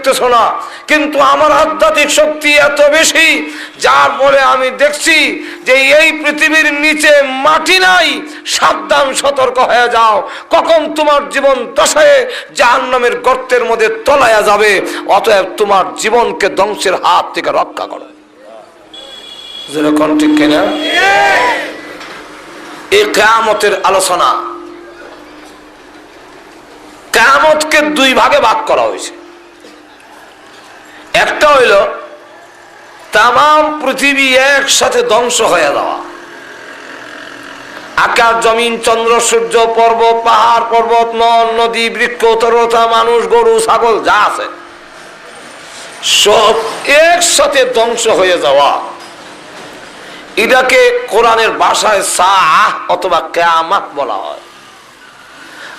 দেখতেছো না, কিন্তু আমার আধ্যাত্মিক শক্তি এত বেশি যার ফলে আমি দেখছি যে এই পৃথিবীর নিচে মাটি নাই। সাবধান, সতর্ক হয়ে যাও, কখন তোমার জীবন দশায় জাহান্নামের গর্তের মধ্যে তলায়া যাবে। অতএব তোমার জীবনকে ধ্বংসের হাত থেকে রক্ষা করো। যেরকম ঠিক কিনা? এই কিয়ামতের আলোচনা, কিয়ামতকে দুই ভাগে ভাগ করা হয়েছে। একটা হইল তামাম পৃথিবী একসাথে ধ্বংস হয়ে যাওয়া, আকাশ জমিন চন্দ্র সূর্য পর্বত পাহাড় পর্বত নদ নদী বৃক্ষ তরতা মানুষ গরু ছাগল যা আছে সব একসাথে ধ্বংস হয়ে যাওয়া। এটাকে কোরআনের ভাষায় সাআহ অথবা কিয়ামত বলা হয়।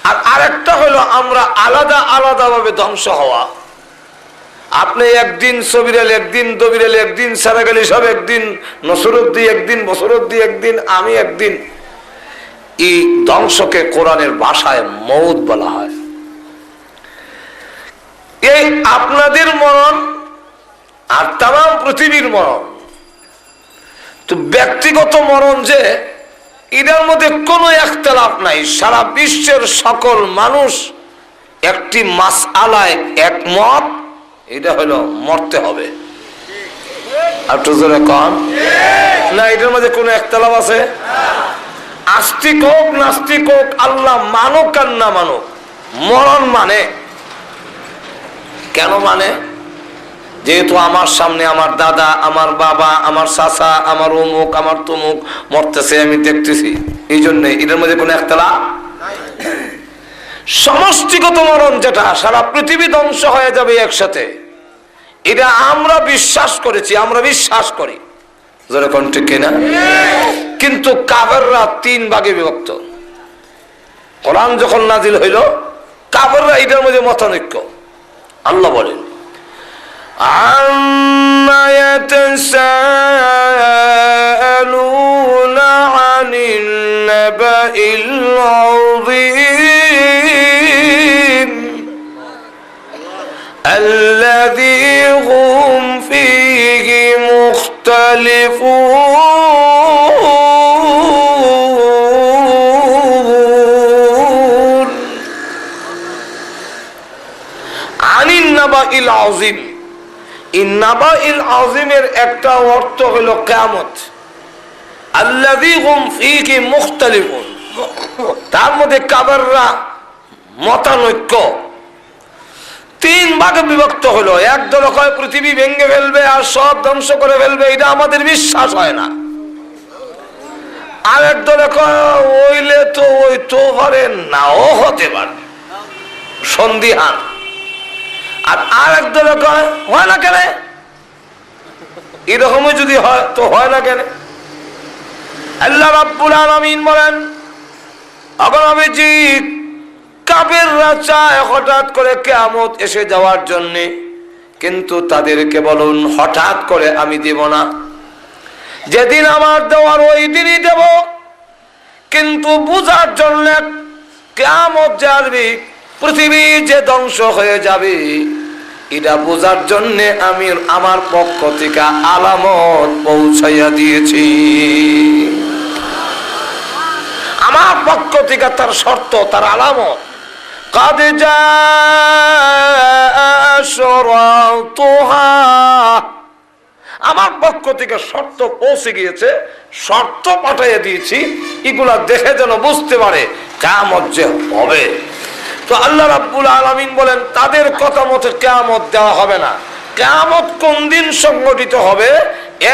আর আরেকটা হলো আমরা আলাদা আলাদা ভাবে ধ্বংস হওয়া। আপনি একদিন সবিরাল, একদিন দবিরাল, একদিন সারাগালি সব একদিন, নসরুদ্দি একদিন, বসরুদ্দি একদিন, আমি একদিন। এই ধ্বংসকে কোরআনের ভাষায় মউত বলা হয়। এই আপনাদের মরণ আর তামাম পৃথিবীর মরণ, তো ব্যক্তিগত মরণ যে এটার মধ্যে কোনো একতলাফ নাই। সারা বিশ্বের সকল মানুষ একটি মাসআলায় একমত, এটা হলো মরতে হবে। আর তো জোরে কন না, এটার মধ্যে কোনো একতলাফ আছে? আস্তিক হোক নাস্তিক হোক, আল্লাহ মানুক আর না মানুক, মরণ মানে। কেন মানে? যেহেতু আমার সামনে আমার দাদা, আমার বাবা, আমার চাচা, আমার অমুক, আমার তমুক মরতেছে, আমি দেখতেছি, এই জন্য এটার মধ্যে কোনো একতলাফ। সমষ্টিগত মরণ যেটা সারা পৃথিবী ধ্বংস হয়ে যাবে একসাথে, এটা আমরা বিশ্বাস করেছি, আমরা বিশ্বাস করি। যেরকম ঠিক কিনা? কিন্তু কাফেররা তিন ভাগে বিভক্ত। কোরআন যখন নাজিল হইল, কাফেররা এটার মধ্যে মতানৈক্য। আল্লাহ বলেন আম্মা ইয়াতাসাআলুনা আনিন নাবাইল আযীম আল্লাযী হুম ফীহি মুখতালিফুন। আনিন নাবাইল আযীম, এই নাবাইল আযীমের একটা অর্থ হলো কিয়ামত। আল্লাযী হুম ফীহি মুখতালিফুন, তার মধ্যে কাফেররা মতানৈক্য। তিন ভাগে বিভক্ত হলো। একদল কয় পৃথিবী ভেঙে ফেলবে আর সব ধ্বংস করে ফেলবে, এটা আমাদের বিশ্বাস হয় না। আর একদলে কয় ওইলে তো ওই তো পারে, নাও হতে পারে, সন্দিহান। আর আরেক দলে কয় হয় না কেন, এরকমই যদি হয় তো হয় না কেন। আল্লাহ রাব্বুল আলামিন বলেন, অগণবিজি কাফেররা চায় হঠাৎ করে কিয়ামত এসে যাওয়ার জন্য, কিন্তু তাদেরকে বলুন হঠাৎ করে আমি দেব না, যেদিন আমার দেওয়ার ওই দিনই দেব। কিন্তু বুঝার জন্য কিয়ামত যে আসবে, পৃথিবী যে ধ্বংস হয়ে যাবে, এটা বোঝার জন্য আমি আমার পক্ষ থেকে আলামত পৌঁছাইয়া দিয়েছি। আমার পক্ষ থেকে তার শর্ত, তার আলামত। قد جاء شرطها, আমার পক্ষ থেকে শর্ত পৌঁছে গিয়েছে, শর্ত পাঠিয়ে দিয়েছি, এগুলা দেখে যেন বুঝতে পারে কিয়ামত যে হবে। তো আল্লাহ রাব্বুল আলামিন বলেন তাদের কথা মতো কিয়ামত দেওয়া হবে না। কিয়ামত কোন দিন সংগঠিত হবে,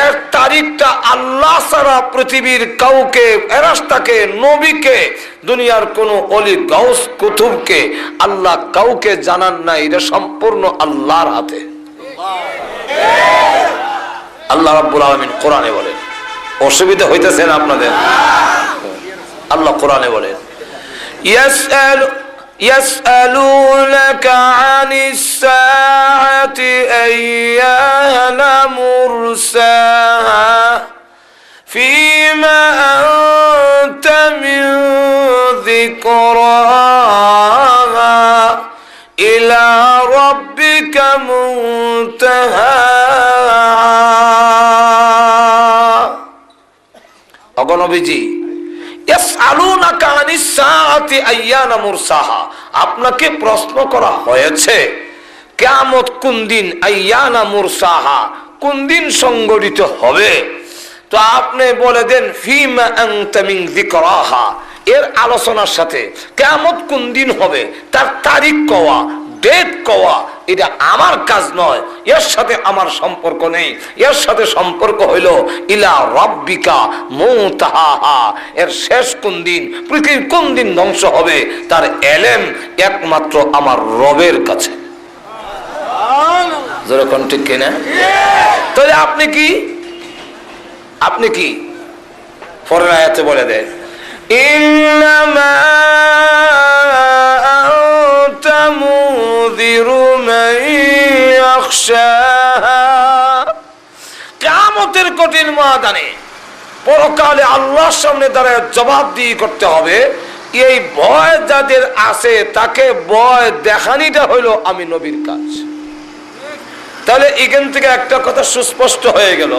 এর তারিখটা আল্লাহ ছাড়া পৃথিবীর কাউকে, ফেরেশতাকে, নবীকে, দুনিয়ার কোন ওলি গাউস কুতুবকে আল্লাহ কাউকে জানান নাই। এটা সম্পূর্ণ আল্লাহর হাতে। আল্লাহ রাব্বুল আলামিন কোরআনে বলেন, অসুবিধা হইতেছে না আপনাদের? আল্লাহ কোরআনে বলেন يسألونك عن الساعة أيان مرساها فيما أنت من ذكراها إلى ربك ربك منتهاها অগণবিজি ইয়াসআলুনাকা আনিস সাআতি আইয়ানা মুরসাহা আপনাকে প্রশ্ন করা হয়েছে কিয়ামত কোন দিন আইয়ানা মুরসাহা কোন দিন সংঘটিত হবে তো আপনি বলে দেন ফিমা আনতা মিন যিকরাহা এর আলোচনার সাথে কিয়ামত কোন দিন হবে তার তারিখ কওয়া ডেট কওয়া এটা আমার কাজ নয় এর সাথে আমার সম্পর্ক নেই এর সাথে সম্পর্ক হইল ইলা রাব্বিকা মুনতাহা এর শেষ কোন দিন পৃথিবী কোন দিন ধ্বংস হবে তার এলেম একমাত্র আমার রবের কাছে জোরে কোন ঠিক কিনা তাহলে আপনি কি পরের আয়াতে বলে দেন ইন্নামা আনতা মুযিরু মান ইয়াখশাহা কিয়ামতের কঠিন ময়দানে পরকালে আল্লাহর সামনে দাঁড়ায় জবাবদিহি করতে হবে এই ভয় যাদের আছে তাকে ভয় দেখানিটা হইলো আমি নবীর কাজ তাহলে এখান থেকে একটা কথা সুস্পষ্ট হয়ে গেল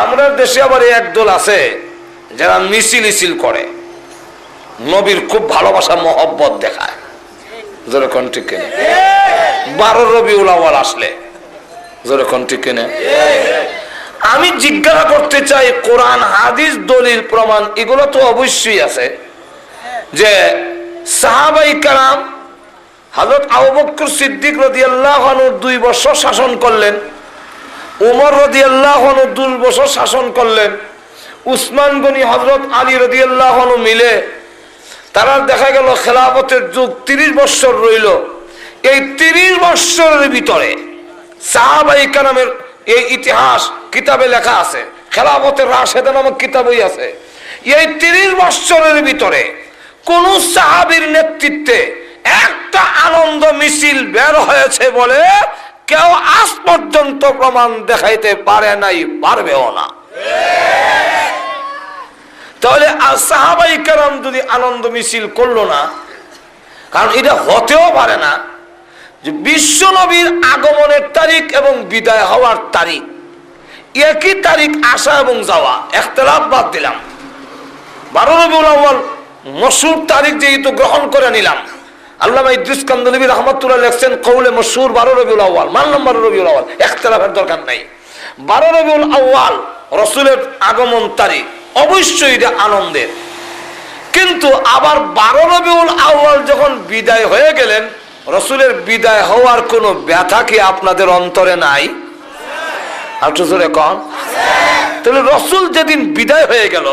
আমরা দেশে আবার একদল আছে যারা মিছিল করে নবীর খুব ভালোবাসা মহব্বত দেখায় জোরে কোন ঠিক কিনা 12 রবিউল আউয়াল আসলে জোরে কোন ঠিক কিনা আমি জিজ্ঞাসা করতে চাই কোরআন হাদিস দলিল প্রমাণ এগুলো তো অবশ্যই আছে যে সাহাবায়ে কেরাম হযরত আবু বকর সিদ্দিক রাদিয়াল্লাহু আনহু 2 বছর শাসন করলেন উমর রাদিয়াল্লাহু আনহু 2 বছর শাসন করলেন উসমান গনি হযরত আলী রাদিয়াল্লাহু আনহু মিলে তারা দেখা গেল খেলাফতের যুগ 30 বছর রইল এই 30 বছরের ভিতরে সাহাবায়ে কেরামের এই ইতিহাস কিতাবে লেখা আছে খেলাফতের রাশেদা নামক কিতাবই আছে এই 30 বছরের ভিতরে কোন সাহাবীর নেতৃত্বে একটা আনন্দ মিছিল বের হয়েছে বলে কেউ আজ পর্যন্ত প্রমাণ দেখাইতে পারে নাই পারবেও না তাহলে সাহাবায়ে কেরাম যদি আনন্দ মিছিল করলো না কারণ এটা হতেও পারে না যে বিশ্ব নবীর আগমনের তারিখ এবং বিদায় হওয়ার তারিখ একই তারিখ আসা এবং যাওয়া ইখতিলাফ বাদ দিলাম 12 রবিউল আউয়াল মশহুর তারিখ যেহেতু গ্রহণ করে নিলাম আল্লামা ইদ্রিস কান্দলবি রাহমাতুল্লাহ লিখছেন কওলে মশহুর 12 রবিউল আউয়াল মানলাম 12 রবিউল আউয়াল ইখতিলাফের দরকার নাই 12 রবিউল আউয়াল রাসূলের আগমন তারিখ অবশ্যই এটা আনন্দের কিন্তু আবার 12 রবিউল আউয়াল যখন বিদায় হয়ে গেলেন রাসূলের বিদায় হওয়ার কোনো ব্যথা কি আপনাদের অন্তরে নাই আর তো জোরে কোন তাহলে রাসূল যেদিন বিদায় হয়ে গেল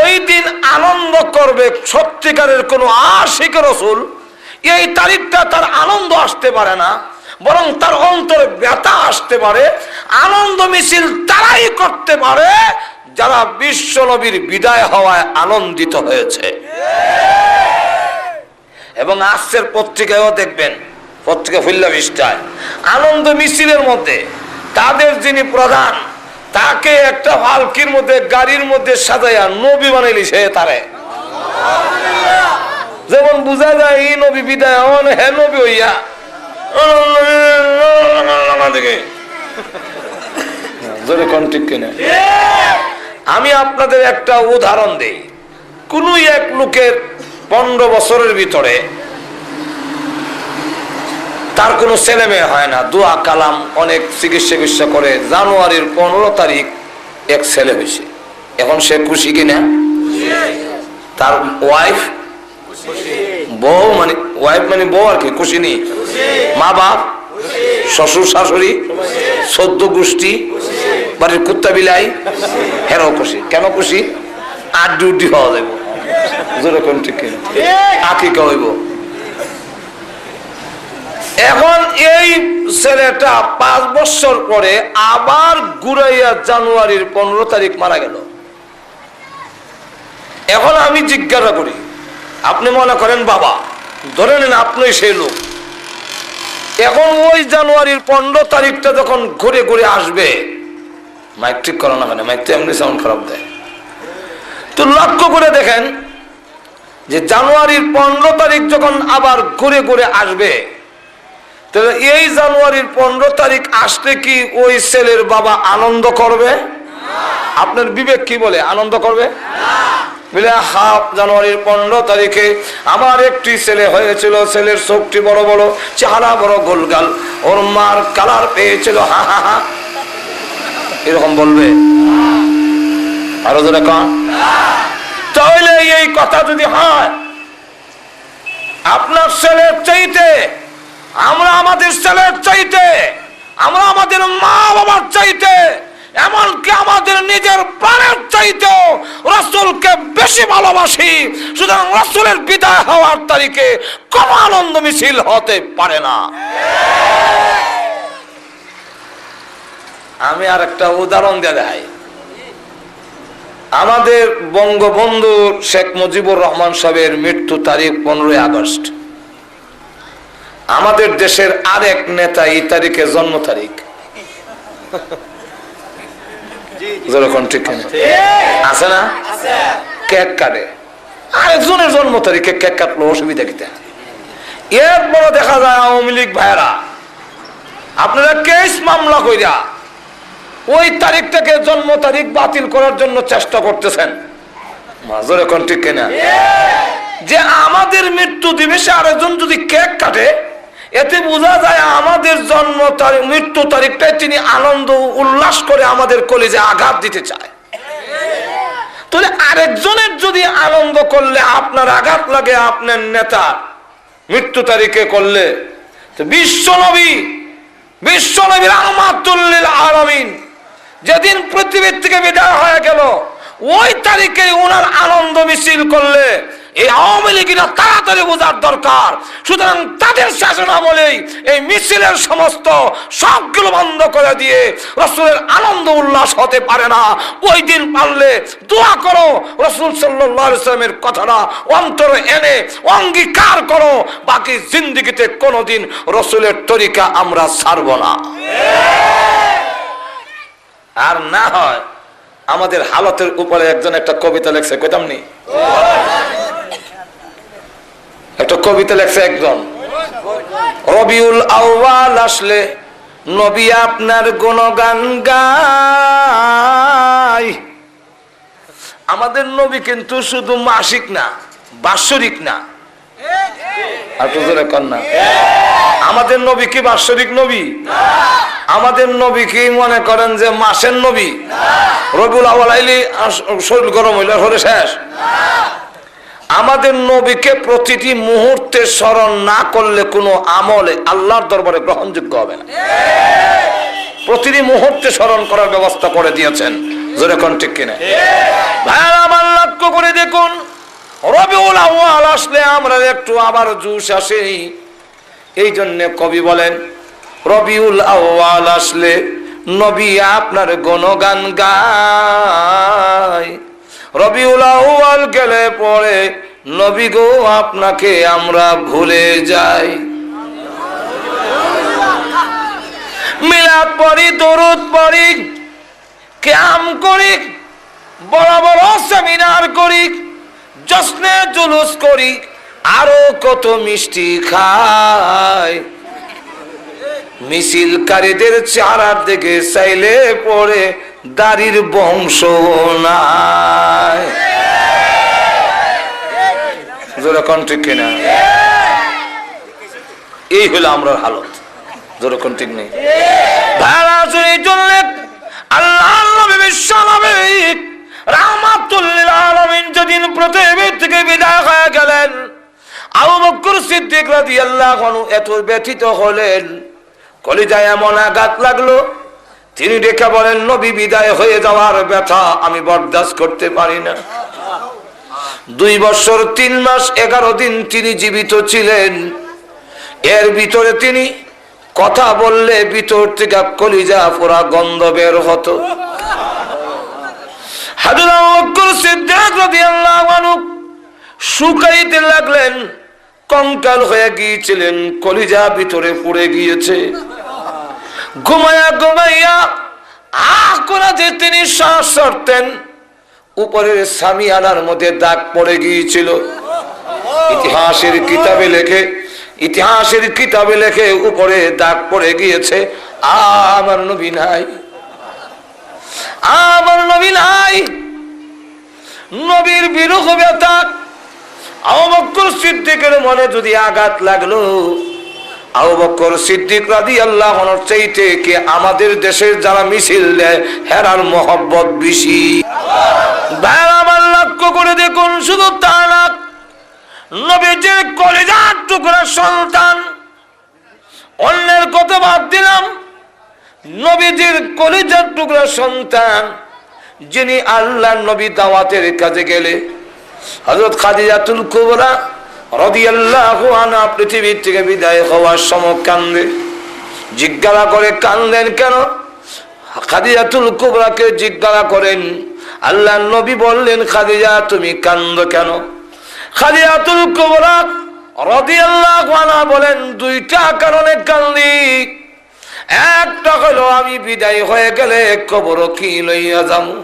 ওই দিন আনন্দ করবে সত্যিকারের কোন আশিক রাসূল এই তারিখটা তার আনন্দ আসতে পারে না বরং তার অন্তরে ব্যথা আসতে পারে আনন্দ মিছিল তারাই করতে পারে যারা বিশ্ব নবীর বিদায় হওয়ায় আনন্দিত হয়েছে এবং আজকের পত্রিকায়ও দেখবেন পত্রিকা ফুল্লা পৃষ্ঠায় আনন্দ মিছিলের মধ্যে তাদের যিনি প্রধান তাকে একটা পালকির মধ্যে গাড়ির মধ্যে সাজাইয়া নবী বানাইলি সে তারে যেমন বোঝা যায় এই নবী বিদায় হন হে নবী হইয়া আমি আপনাদের একটা উদাহরণ দেই কোন এক লোকের 15 বছরের ভিতরে তার কোনো ছেলে মেয়ে হয় না দোয়া কালাম অনেক চিকিৎসা করে জানুয়ারির 15 তারিখ এক ছেলে হয়েছে এখন সে খুশি কিনা তার ওয়াইফ বউ মানে ওয়াইফ মানে বউ আর কি খুশি নেই মা বাপ শ্বশুর শাশুড়ি 14 গোষ্ঠী বাড়ির কুত্তা বিলাই হেরাও খুশি কেন খুশি আর ডিউটি হওয়া যাবে জোরে কোন ঠিক আকিকা হইব এখন এই ছেলেটা 5 বছর পরে আবার ঘুরাইয়া জানুয়ারির 15 তারিখ মারা গেল এখন আমি জিজ্ঞাসা করি আপনি মনে করেন বাবা ধরে নেন আপনি সেই লোক এখন ওই জানুয়ারির 15 তারিখটা যখন ঘুরে ঘুরে আসবে মাইক ঠিক করো না কেন মাইক তো এমনি সাউন্ড খারাপ দেয় তো লক্ষ্য করে দেখেন যে জানুয়ারির 15 তারিখ যখন আবার ঘুরে ঘুরে আসবে তাহলে এই জানুয়ারির 15 তারিখ আসলে কি ওই ছেলের বাবা আনন্দ করবে? আপনার বিবেক কি বলে আনন্দ করবে? বলে জানুয়ারির 15 তারিখে আমার একটি ছেলে হয়েছিল, ছেলের চোখটি বড় বড়, চেহারা বড় গোলগাল, ওর মার কালার পেয়েছিল, হা হা হা, এরকম বলবে? আরো জোরে কন। তাহলে এই কথা যদি হয়, আপনার ছেলের চাইতে, আমরা আমাদের ছেলের চাইতে, আমরা আমাদের মা বাবার চাইতে, এমনকি আমাদের নিজের প্রাণের চাইতেও রাসূলকে বেশি ভালোবাসি। সুতরাং রাসূলের বিদায় হওয়ার তারিখে কোনো আনন্দ মিছিল হতে পারে না। আমি আর একটা উদাহরণ দিয়ে দেই। আমাদের বঙ্গবন্ধু শেখ মুজিবুর রহমান সাহেবের মৃত্যু তারিখ 15 আগস্ট। আমাদের দেশের আরেক নেতা এই তারিখে জন্ম তারিখ, আছে না? কেক কাটে, আরেকজনের জন্ম তারিখে কেক কাটলো, অসুবিধা কি? এরপর দেখা যায় আওয়ামী লীগ ভাইরা আপনারা কেস মামলা কইরা ওই তারিখটাকে জন্ম তারিখ বাতিল করার জন্য চেষ্টা করতেছেন। মাজরে কোন ঠিক কিনা? যে আমাদের মৃত্যু দিবসে আরেকজন যদি কেক কাটে, এতে বোঝা যায় আমাদের জন্ম তারিখ, মৃত্যু তারিখটাই তিনি আনন্দ উল্লাস করে আমাদের কলিজে আঘাত দিতে চায়। তাহলে আরেকজনের যদি আনন্দ করলে আপনার আঘাত লাগে, আপনার নেতা মৃত্যু তারিখে করলে, তো বিশ্বনবী রাহমাতুল লিল আলামিন যেদিন পৃথিবীর থেকে বিদায় হয়ে গেল, ওই তারিখে ওনার আনন্দ মিছিল করলে এই আওয়ামী লীগেরা তাড়াতাড়ি বোঝার দরকার। সুতরাং তাদের শাসন আমলেই এই মিছিলের সমস্ত সবগুলো বন্ধ করে দিয়ে রাসূলের আনন্দ উল্লাস হতে পারে না। ওই দিন পারলে দোয়া করো, রাসূল সাল্লাল্লাহু আলাইহি ওয়াসাল্লামের কথাটা অন্তরে এনে অঙ্গীকার করো, বাকি জিন্দেগিতে কোনোদিন রাসূলের তরিকা আমরা ছাড়ব না। আর না হয় আমাদের হালতের উপরে একজন একটা কবিতা লেখছে, কইতাম নি? একটা কবিতা লেখছে একজন, রবিউল আউয়াল আসলে নবী আপনার গুণগান গায়। আমাদের নবী কিন্তু শুধু মাসিক না, বাৎসরিক না। আমাদের নবী কি বাৎসরিক নবী? আমাদের নবী কি মনে করেন যে মাসের নবী? রবিউল আউয়াল আইলি শরীর গরম হইলে হলে শেষ? আমাদের নবীকে প্রতিটি মুহূর্তে স্মরণ না করলে কোনো আমলে আল্লাহর দরবারে গ্রহণযোগ্য হবে না। প্রতিটি মুহূর্তে স্মরণ করার ব্যবস্থা করে দিয়েছেন, জোরে কোন ঠিক কিনা? ভাইরা আমার লক্ষ্য করে দেখুন, রবিউল আউয়াল আসলে আমরা একটু আবার জোশ আসে। এই জন্য কবি বলেন, রবিউল আউয়াল আসলে নবী আপনার গুণগান গায়। রবিউল আউয়াল গেলে পরে নবী গো আপনাকে আমরা ভুলে যাই। মিলাদ পড়ি, দরুদ পড়ি, কিয়াম করি, বড় বড় সেমিনার করি, জশ্নে জুলুস করি, আরো কত মিষ্টি খাই। মিছিলকারীদের চেহারার দিকে চাইলে পরে দাড়ির বংশ নাই। যেরকম ঠিক কিনা? এই হলো আমরা হালত, যেরকম ঠিক নেই। আল্লাহ নবী বিশ্বনবী রাহমাতুল লিল আলামিন যেদিন পৃথিবী থেকে বিদায় হয়ে গেলেন, আবু বকর সিদ্দিক রাদিয়াল্লাহু আনহু এত ব্যথিত হলেন, কলিজায় এমন আঘাত লাগলো, তিনি ডেকে বলেন, নবী বিদায় হয়ে যাওয়ার ব্যথা আমি বরদাস্ত করতে পারি না। 2 বছর 3 মাস 11 দিন তিনি জীবিত ছিলেন। এর ভিতরে তিনি কথা বললে ভিতর থেকে কলিজা পুরা গন্ধ বের হতো। হযরত আবু বকর সিদ্দিক রাদিয়াল্লাহু আনহু শুকাইতে লাগলেন, কঙ্কাল হয়ে গিয়েছিলেন, কলিজা ভিতরে পুড়ে গিয়েছে। ঘুমায়া ঘুমাইয়া যে তিনি শ্বাস ছাড়তেন, উপরের সামিয়ানার মধ্যে দাগ পড়ে গিয়েছিল। ইতিহাসের কিতাবে লেখে ইতিহাসের কিতাবে লেখে উপরে দাগ পড়ে গিয়েছে, আমার নবী নাই, আমার নবী নাই। নবীর বিরহ ব্যথা আবু বকর সিদ্দিকের মনে যদি আঘাত লাগলো, আবু বকর সিদ্দিক রাদিয়াল্লাহু আনহু চাইতে কি আমাদের দেশের যারা মিছিল দেয় হেরার মহব্বত বেশি। ভাই আমার লক্ষ্য করে দেখুন, শুধু তা না, নবীজির কলিজার টুকরা সন্তান, অন্যের কথা বাদ দিলাম, নবীজির কলিজার টুকরা সন্তান যিনি আল্লাহর নবী দাওয়াতের কাজে গেলে হযরত খাদিজাতুল কুবরা রাদিয়াল্লাহু আনহা পৃথিবী থেকে বিদায় হওয়ার সময় কান্দে। জিজ্ঞাসা করে কান্দেন কেন? খাদিজাতুল কুবরাকে জিজ্ঞাসা করেন, আল্লাহর নবী বললেন, খাদিজা তুমি কান্দো কেন? খাদিজাতুল কুবরা রাদিয়াল্লাহু আনহা বলেন, দুইটা কারণে কান্দি। একটা হলো আমি বিদায় হয়ে গেলে কবর কি লইয়া যাবো,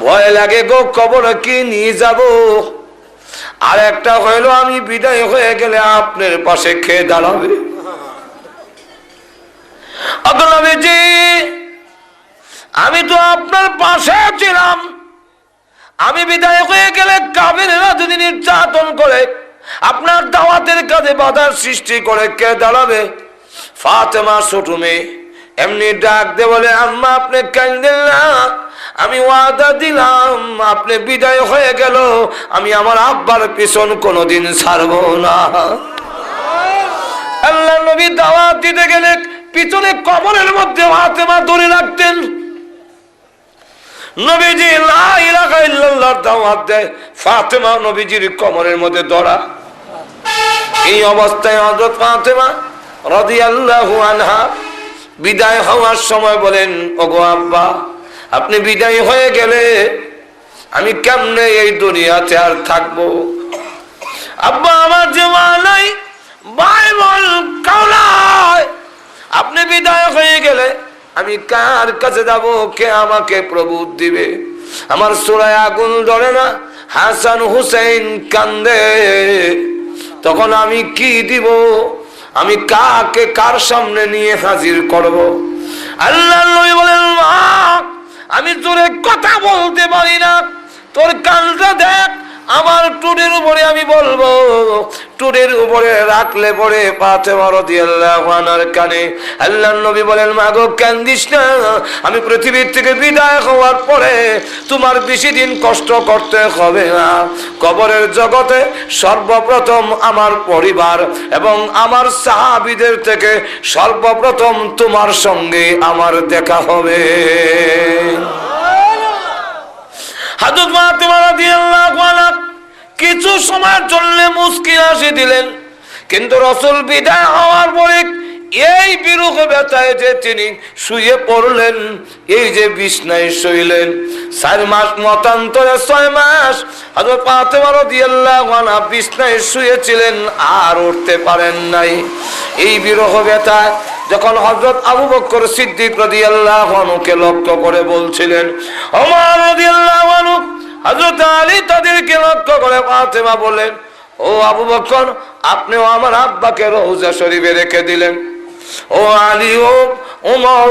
ভয় লাগে গো কবর কি নিয়ে যাব। আর একটা হইলো আমি বিদায় হয়ে গেলে আপনার পাশে খেয়ে দাঁড়াবে। নবীজি আমি তো আপনার পাশে ছিলাম, আমি বিদায় হয়ে গেলে কাফেররা যদি নির্যাতন করে আপনার দাওয়াতের কাজে বাধার সৃষ্টি করে কে দাঁড়াবে? ফাতেমা ছোট মেয়ে এমনি ডাক দে বলে, আম্মা আপনি কাঁদেন না, আমি ওয়াদা দিলাম আপনি বিদায় হয়ে গেল আমি আমার আব্বার পিছন কোনোদিন ছাড়বো না। আল্লাহ নবী দাওয়াত দিতে গেলে পিছনে কবরের মধ্যে ফাতেমা ধরে রাখতেন। নবীজি লা ইলাহা ইল্লাল্লাহ দাওয়াত দেয়, ফাতেমা নবীজির কবরের মধ্যে ধরা। এই অবস্থায় হযরত ফাতেমা রাদিয়াল্লাহু আনহা বিদায় হওয়ার সময় বলেন, ওগো আব্বা আপনি বিদায় হয়ে গেলে আমি কেমনে এই দুনিয়াতে আর থাকবো? আব্বা আমার যে মা নাই, বাইবল কাওলায় আপনি বিদায় হয়ে গেলে আমি কার কাছে যাব? কে আমাকে প্রভুত দিবে? আমার চূড়ায় আগুন ধরে না, হাসান হুসাইন কান্দে, তখন আমি কি দিব? আমি কাকে কার সামনে নিয়ে হাজির করব? আল্লাহ নবী বলেন, মা আমি জোরে কথা বলতে পারি না, তোর কানটা দেখ, আমার টুটের উপরে আমি বলবো। টুটের উপরে রাখলে পরে ফাতেমা রাদিয়াল্লাহু আনহার কানে আল্লাহর নবী বলেন, মা গো কান্দিস না, আমি পৃথিবীর থেকে বিদায় হওয়ার পরে তোমার বেশি দিন কষ্ট করতে হবে না। কবরের জগতে সর্বপ্রথম আমার পরিবার এবং আমার সাহাবীদের থেকে সর্বপ্রথম তোমার সঙ্গে আমার দেখা হবে। হযরত ফাতেমা রাদিয়াল্লাহু আনহা কিছু সময়ের জন্য মুস্কি হাসি দিলেন, কিন্তু রাসূল বিদায় হওয়ার পরে এই বিরহ ব্যথায় যে তিনি শুয়ে পড়লেন, এই যে বিছনায় শুইলেন 4 মাস মতান্তরে 6 মাস হযরত ফাতেমা রাদিয়াল্লাহু আনহা বিছনায় শুয়েছিলেন, আর উঠতে পারেন নাই। এই বিরহ ব্যথা যখন হযরত আবু বকর সিদ্দিক রাদিয়াল্লাহু আনহুকে লক্ষ্য করে বলছিলেন, ওমর রাদিয়াল্লাহু আনহু, হযরত আলী তাদেরকে লক্ষ্য করে ফাতেমা বলেন, ও আবু বকর আপনিও আমার আব্বাকে রওজা শরীফে রেখে দিলেন। ও আলী, ও ওমর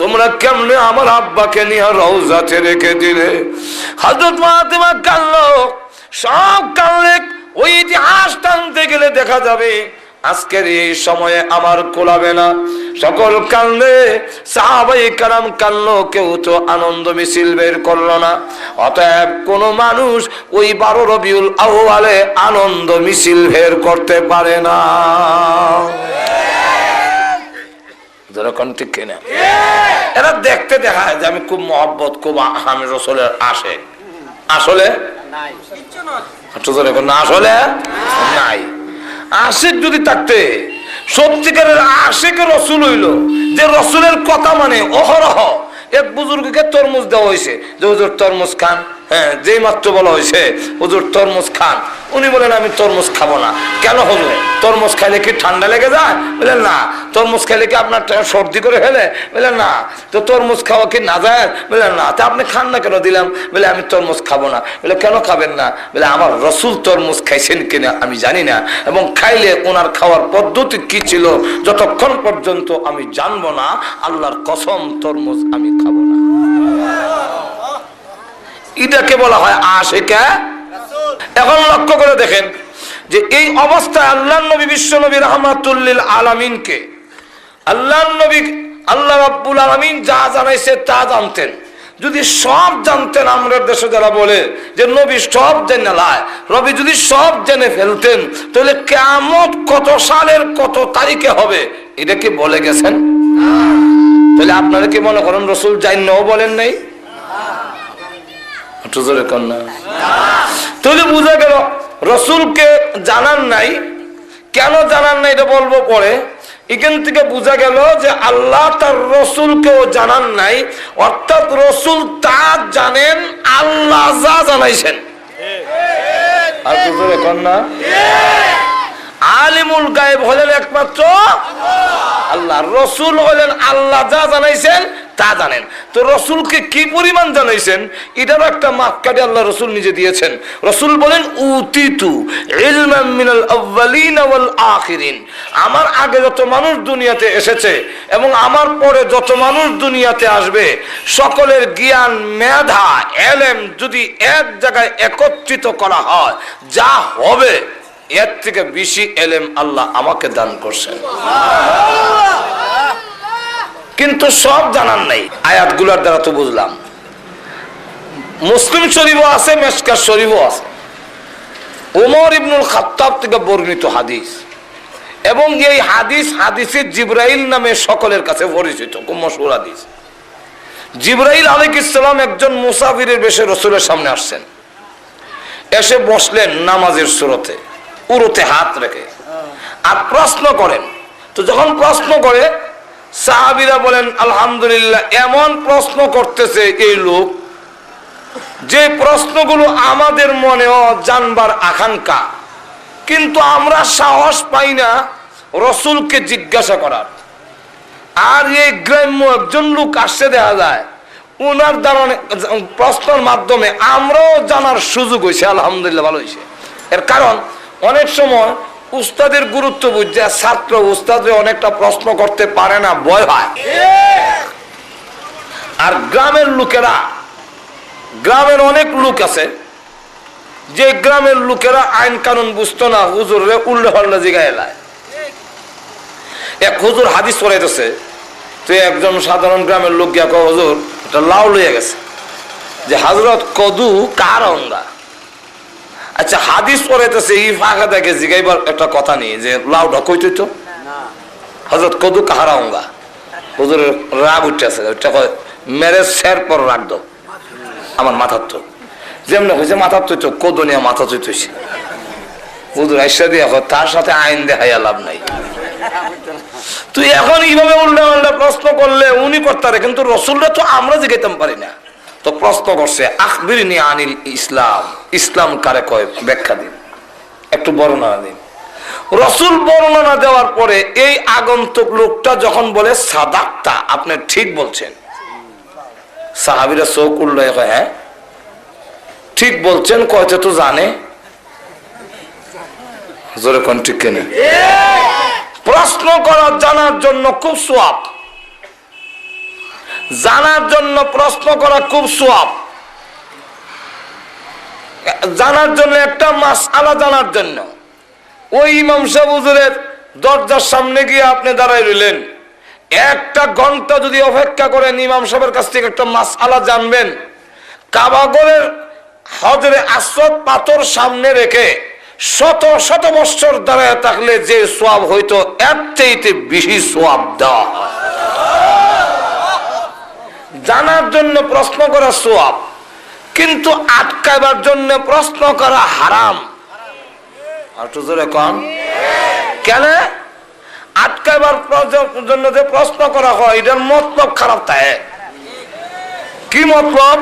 তোমরা কেমনে আমার আব্বাকে নিয়ে রওজাতে রেখে দিলে? হযরত ফাতেমা কাঁদলো, সব কাঁদলে। ওই ইতিহাস টানতে গেলে দেখা যাবে আজকের এই সময়ে আমার কোলাবে না, সকল কান্দে, সাহাবায়ে কেরাম কান্দলো, কেউ তো আনন্দ মিছিল বের করলো না। অতএব কোন মানুষ ওই 12 রবিউল আউয়ালে আনন্দ মিছিল বের করতে পারে না। ঠিক কিনা? এরা দেখতে দেখায় যে আমি খুব মহব্বত, খুব আমি রাসূলের আশিক, আসলে নাই। আসলে নাই। আশিক যদি থাকতে সত্যিকারের আশিক রাসূল হইল, যে রাসূলের কথা মানে অহরহ। এক বুজুর্গকে তরমুজ দেওয়া হয়েছে যে হুজুর তরমুজ খান, হ্যাঁ যেই মাত্র বলা হয়েছে হুজুর তরমুজ খান, উনি বলেন আমি তরমুজ খাবো না। কেন হুজুর, তরমুজ খাইলে কি ঠান্ডা লেগে যায়? বললেন না। তরমুজ খাইলে কি আপনার সর্দি করে ফেলে? বললেন না। তো তরমুজ খাওয়া কি না যায়? বললেন না। তা আপনি খান না কেন? দিলাম। বলে আমি তরমুজ খাবো না। বলে কেন খাবেন না? বলে আমার রসুল তরমুজ খাইছেন কিনা আমি জানি না, এবং খাইলে ওনার খাওয়ার পদ্ধতি কি ছিল যতক্ষণ পর্যন্ত আমি জানবো না, আল্লাহর কসম তরমুজ আমি খাবো না। এটাকে বলা হয় আশিকা। এখন লক্ষ্য করে দেখেন যে এই অবস্থায় আল্লাহ নবী, বিশ্ব নবী রাহমাতুল লিল আলামিনকে আল্লাহ নবী আল্লাহ রাব্বুল আলামিন যা জানাইছে তা জানতেন। যদি সব জানতেন, আমরা দেশে যারা বলে যে নবী সব জেনে লাই, রবি যদি সব জেনে ফেলতেন তাহলে কিয়ামত কত সালের কত তারিখে হবে এটা কি বলে গেছেন? তাহলে আপনারা কি মনে করেন রসুল জাইন্নাও বলেন নাই? তাহলে বুঝা গেল রসুলকে জানান নাই। কেন জানান নাই এটা বলবো পরে। এখান থেকে বোঝা গেল যে আল্লাহ তার রসুলকেও জানান নাই, অর্থাৎ রসুল তা জানেন আল্লাহ যা জানাইছেন। আর বুঝলে কন্যা আলিমুল গায়েব হলেন একমাত্র আল্লাহ, রসুল হলেন আল্লাহ যা জানাইছেন তা জানেন। তো রসুলকে কি পরিমাণ জানাইছেন এটারও একটা মাপকাঠি আল্লাহ রসুল নিজে দিয়েছেন। রসুল বলেন উতিতু ইলমান মিনাল আউয়ালিন ওয়াল আখিরিন, আমার আগে যত মানুষ দুনিয়াতে এসেছে এবং আমার পরে যত মানুষ দুনিয়াতে আসবে সকলের জ্ঞান, মেধা, এলেম যদি এক জায়গায় একত্রিত করা হয় যা হবে এর থেকে বেশি এলেম আল্লাহ আমাকে দান করছেন। কিন্তু সব জানার নাই। আয়াতগুলোর দ্বারা তো বুঝলাম। মুসলিম শরীফও আছে, মিশকাত শরীফও আছে। ওমর ইবনুল খাত্তাব থেকে বর্ণিত হাদিস, এবং এই হাদিস হাদিসে জিবরাইল নামে সকলের কাছে পরিচিত, খুব মশহুর হাদিস। জিবরাইল আলাইহিস সালাম একজন মুসাফিরের বেশে রাসূলের সামনে আসছেন, এসে বসলেন নামাজের সুরতে, উরুতে হাত রেখে, আর প্রশ্ন করেন। তো যখন প্রশ্ন করে সাহাবীরা বলেন আলহামদুলিল্লাহ, এমন প্রশ্ন করতেছে এই লোক যে প্রশ্নগুলো আমাদের মনেও জানবার আকাঙ্ক্ষা, কিন্তু আমরা সাহস পাই না রসুলকে জিজ্ঞাসা করার। আর এই গ্রাম্য একজন লোক আসছে দেখা যায়, ওনার দ্বারা প্রশ্নের মাধ্যমে আমরাও জানার সুযোগ হয়েছে। আলহামদুলিল্লাহ, ভালো হয়েছে। এর কারণ অনেক সময় উস্তাদের গুরুত্ব বুঝছে, ছাত্র উস্তাদে অনেকটা প্রশ্ন করতে পারে না, ভয় হয়। আর গ্রামের লোকেরা, গ্রামের অনেক লোক আছে যে গ্রামের লোকেরা আইন কানুন বুঝতো না, হুজুরে উল্লে পাল্লা জিগায় এলায়। এক হুজুর হাদিস পড়াইতেছে, তো একজন সাধারণ গ্রামের লোক গিয়া কয় হুজুর এটা লাউ লইয়া গেছে যে হযরত কদু কার অঙ্গা। আচ্ছা, হাদিস পড়াইতেছে এই ফাঁকা দেখে জিগাইবার একটা কথা নেই যে লাউটা কইতো তো হযরত কদু কাহারা অঙ্গা। হুজুরের রাগ উঠতেছে, ওইটা কয় মেরে স্যার পর রাখ দাও আমার মাথার তো, যেমন হয়েছে মাথার তো কদু নিয়ে মাথা চুইতেছে। হুজুর আইসা দিয়ে তার সাথে আইন দেখাইয়া লাভ নাই। তুই এখন এইভাবে উল্টা উল্টা প্রশ্ন করলে উনি করতারে, কিন্তু রসুলরা তো আমরা জিগাইতাম পারি না। তো প্রশ্ন করছে আখবিরনি আনিল ইসলাম, ইসলাম কারে কয় ব্যাখ্যা দিন, একটু বর্ণনা দিন। রসুল বর্ণনা দেওয়ার পরে এই আগন্তুক লোকটা যখন বলে সাদাক্তা, আপনি ঠিক বলছেন, সাহাবীরা চোখ উল্টায় কয় হ্যাঁ ঠিক বলছেন, কয়তে তো জানে জোরে কোন ঠিক কেন। প্রশ্ন করা জানার জন্য খুব সওয়াব, জানার জন্য প্রশ্ন করা খুব সওয়াব। জানার জন্য একটা মাসআলা জানার জন্য ওই ইমাম সাহেব হুজুরের দরজার সামনে গিয়ে আপনি দাঁড়াই রইলেন, একটা ঘন্টা যদি অপেক্ষা করেন ইমাম সাহেবের কাছ থেকে একটা মাসআলা জানবেন, কাবাগরের হজরে আসওয়াদ পাথর সামনে রেখে শত শত বছর দাঁড়ায় থাকলে যে সওয়াব হইতো এর চাইতে বেশি সওয়াব দেওয়া হয়। জানার জন্য প্রশ্ন করা সওয়াব, কিন্তু আটকাবার জন্য প্রশ্ন করা হারাম। আর তো জোরে কোন কেন? আটকাবার জন্য যে প্রশ্ন করা হয় এটার মতলব খারাপ থাকে। কি মতলব?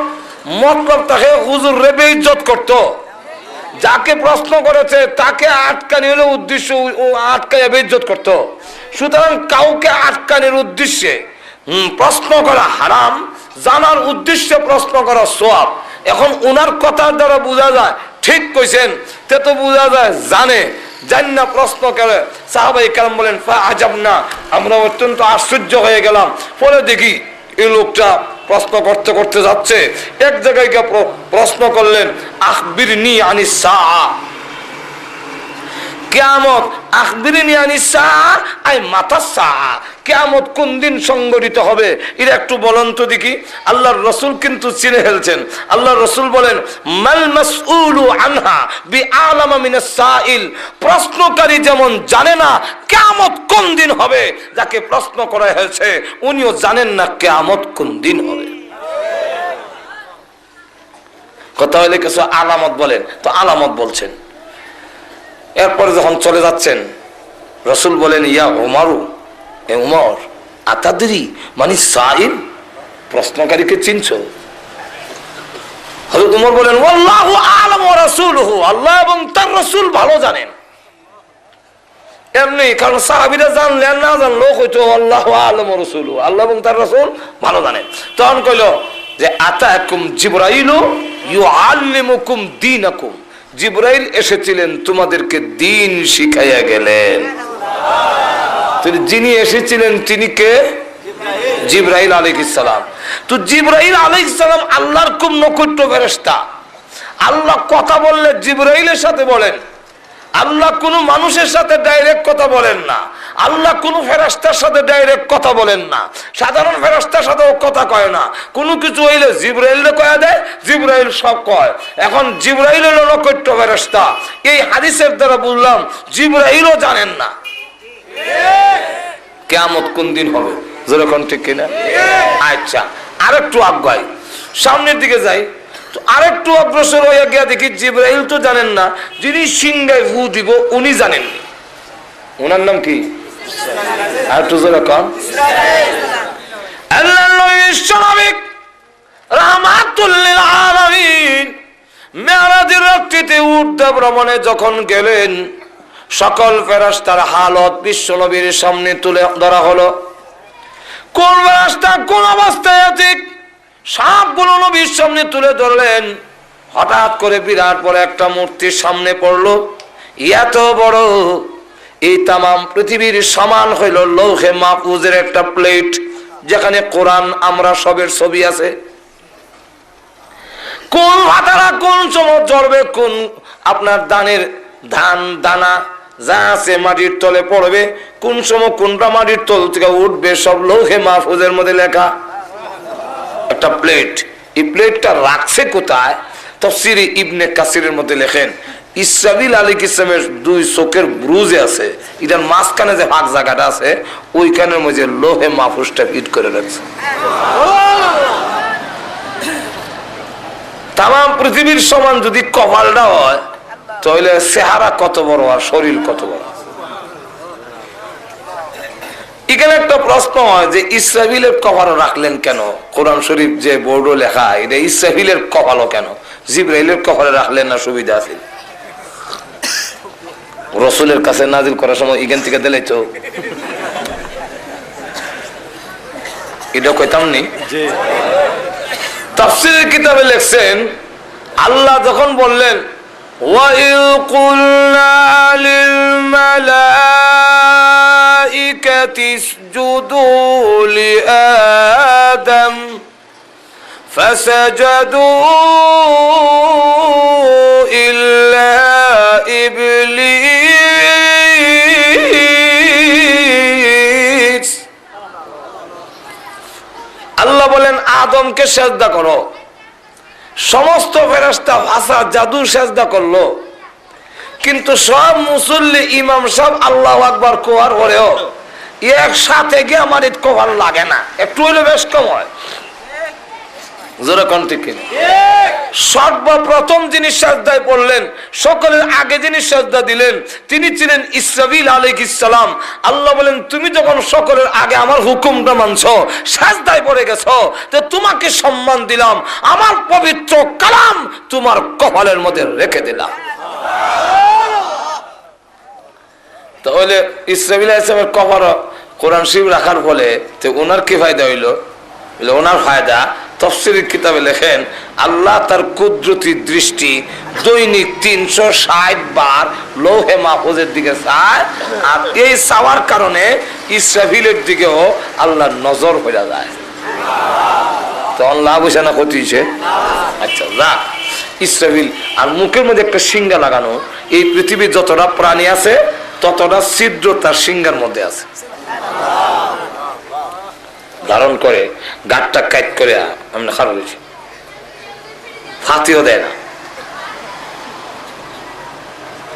মতলব তাকে হুজুর রে বেইজ্জত করতো, যাকে প্রশ্ন করেছে তাকে আটকানি হলো উদ্দেশ্য, আটকায় বেইজ্জত করতো। সুতরাং কাউকে আটকানির উদ্দেশ্যে প্রশ্ন করা হারাম, জানার উদ্দেশ্যে প্রশ্ন করা সওয়াব। এখন উনার কথার দ্বারা বোঝা যায় ঠিক কইছেন, তে তো বোঝা যায় জানে, জান্না প্রশ্ন করে। সাহাবায়ে কেরাম বলেন ফাআজাবনা, আমরা অত্যন্ত আশ্চর্য হয়ে গেলাম। পরে দেখি এই লোকটা প্রশ্ন করতে করতে যাচ্ছে, এক জায়গায় গিয়ে প্রশ্ন করলেন আখবিরনি আনিস সাআ, কিয়ামত, আখবিরনি আনিস সাআ আই মাতা সাআ, কিয়ামত কোন দিন সংঘটিত হবে এটা একটু বলেন তো দেখি। আল্লাহর রাসূল কিন্তু চিনে ফেলছেন। আল্লাহর রাসূল বলেন মাল মাসউলু আনহা বিআলামা মিনাস সাইল, প্রশ্নকারী যেমন জানে না কিয়ামত কোন দিন হবে, যাকে প্রশ্ন করা হয়েছে উনিও জানেন না কিয়ামত কোন দিন হবে। কথা হলে কিছু আলামত বলেন, তো আলামত বলছেন। এরপরে যখন চলে যাচ্ছেন রাসূল বলেন ইয়া উমারু, এ উমর, আতাদরি মানে সাইল, প্রশ্নকারীকে চিনছো? হযরত উমর বলেন ওয়াল্লাহু আ'লামু ওয়া রাসূলুহু, আল্লাহ এবং তার রাসূল ভালো জানেন। এমনি কারণ সাহাবীরা জানলেন না জানলো কইতো আল্লাহু আ'লামু ওয়া রাসূলুহু, আল্লাহ এবং তার রাসূল ভালো জানেন। তখন কইলো যে আতাকুম জিবরাইলু ইউআল্লিমুকুম দীনাকুম, জিবরাইল এসেছিলেন তোমাদেরকে দ্বীন শিখাইয়া গেলেন। যিনি এসেছিলেন তিনি কে? জিবরাইল আলাইহিস সালাম। তো জিবরাইল আলাইহিস সালাম আল্লাহর খুব নৈকট্য ফেরেশতা। আল্লাহ কথা বললে জিবরাইলের সাথে বলেন, আল্লাহ কোন মানুষের সাথে ডাইরেক্ট কথা বলেন না, আল্লাহ কোন ফেরেশতার সাথে ডাইরেক্ট কথা বলেন না, সাধারণ ফেরেশতার সাথেও কথা কয় না। কোনো কিছু হইলে জিবরাইলকে কয়া দেয়, জিবরাইল সব কয়। এখন জিবরাইল হলো নৈকট্য ফেরেশতা। এই হাদিসের দ্বারা বুঝলাম জিবরাইলও জানেন না কিয়ামত কোন দিন হবে। যেরকম ঠিক কিনা? আচ্ছা, আরেকটু আগাই, সামনের দিকে যাই। তো আরেকটু অগ্রসর হয়ে গিয়া দেখি জিবরাইল তো জানেন না, যিনি সিংহায় ফু দিব উনি জানেননি। ওনার নাম কি? আর একটু যেরকম আল্লাহর নবী বিশ্বনবী রাহমাতুল লিল আলামিন মেরাজের রাত্রিতে উর্দা ভ্রমণে যখন গেলেন, সকল ফেরেশতার হালত বিশ্বনবীর সামনে তুলে ধরা হলো। কোন ফেরেশতা কোন অবস্থায় আছে সবগুলো নবীর সামনে তুলে ধরলেন। হঠাৎ করে বিরাট বড় একটা মূর্তির সামনে পড়লো, এত বড় এই তামাম পৃথিবীর সমান হইল লৌহে মাহফুজের একটা প্লেট, যেখানে কোরআন আমরা সবের ছবি আছে। কোন ভাতারা কোন সময় জ্বরবে, কোন আপনার ধানের ধান দানা যা আছে মাটির তলে পড়বে, কোন সময় কোনটা মাটির তল থেকে উঠবে, সব লৌহে মাহফুজের মধ্যে লেখা একটা প্লেট। এই প্লেটটা রাখছে কোথায়? তাফসীরে ইবনে কাসিরের মধ্যে লেখেন ইসরাফিল আলাইহিস সালামের দুই চোখের ব্রুজে আছে, এটার মাঝখানে যে ফাঁক জায়গাটা আছে ওইখানের মধ্যে লোহে মাহফুজটা ফিট করে রাখছে। তামাম পৃথিবীর সমান যদি কপালটা হয় তাহলে চেহারা কত বড় আর শরীর কত বড়। এখানে একটা প্রশ্ন হয় যে ইসরাফিলের কপাল রাখলেন কেন? কোরআন শরীফ যে বোর্ডও লেখা এটা ইসরাফিলের কপালও কেন, জিবরাইলের কপালে রাখলেন না? সুবিধা আছে রাসূলের কাছে নাজিল করার সময় এখান থেকে দিলে তো এটা কইতাম নি। তাফসীরের কিতাবে লিখছেন আল্লাহ যখন বললেন ওয়াইল কুলনা লিল মালাইকাতি ইসজুদু লিআদম ফাসাজাদু ইল্লা ইবলিস। আল্লাহ বলেন আদমকে সেজদা করো। সমস্ত ফেরেশতা ভাষা জাদু সেজদা করলো, কিন্তু সব মুসল্লি ইমাম সব আল্লাহু আকবার কোয়ার পরেও একসাথে গিয়ে আমার ঈদ কভার লাগে না, একটু হইলে বেশ কম হয়। সর্বপ্রথম যিনি সাজদায় পড়লেন, সকলের আগে যিনি সাজদা দিলেন তিনি ছিলেন ইসরাফিল আলাইহিস সালাম। আল্লাহ বলেন তুমি যখন সকলের আগে আমার হুকুমটা মানছো, সাজদায় পড়ে গেছো, তো তোমাকে সম্মান দিলাম, আমার পবিত্র কালাম তোমার কপালের মধ্যে রেখে দিলাম। তাহলে ইসরাফিল আলাইহিস সালামের কবর কোরআন শরীফ রাখার ফলে তো ওনার কি ফায়দা হইলো? ওনার ফায়দা তাফসীরের কিতাবে লেখেন আল্লাহ তার কুদরতি দৃষ্টি দৈনিক 360 বার লৌহে মাহফুজের দিকে চায়, আর এই চাওয়ার কারণে ইসরাফিলের দিকেও আল্লাহর নজর হয়ে যায়। তখন লাভ হয়েছে না ক্ষতি হয়েছে? আচ্ছা যাক, ইসরাফিল আর মুখের মধ্যে একটা সিংহা লাগানো। এই পৃথিবীর যতটা প্রাণী আছে ততটা ছিদ্র তার সিংহার মধ্যে আছে। ধারণ করে গাঁটটা কাট করে আমরা খারাপ হয়েছি, ফাতিও দেয় না।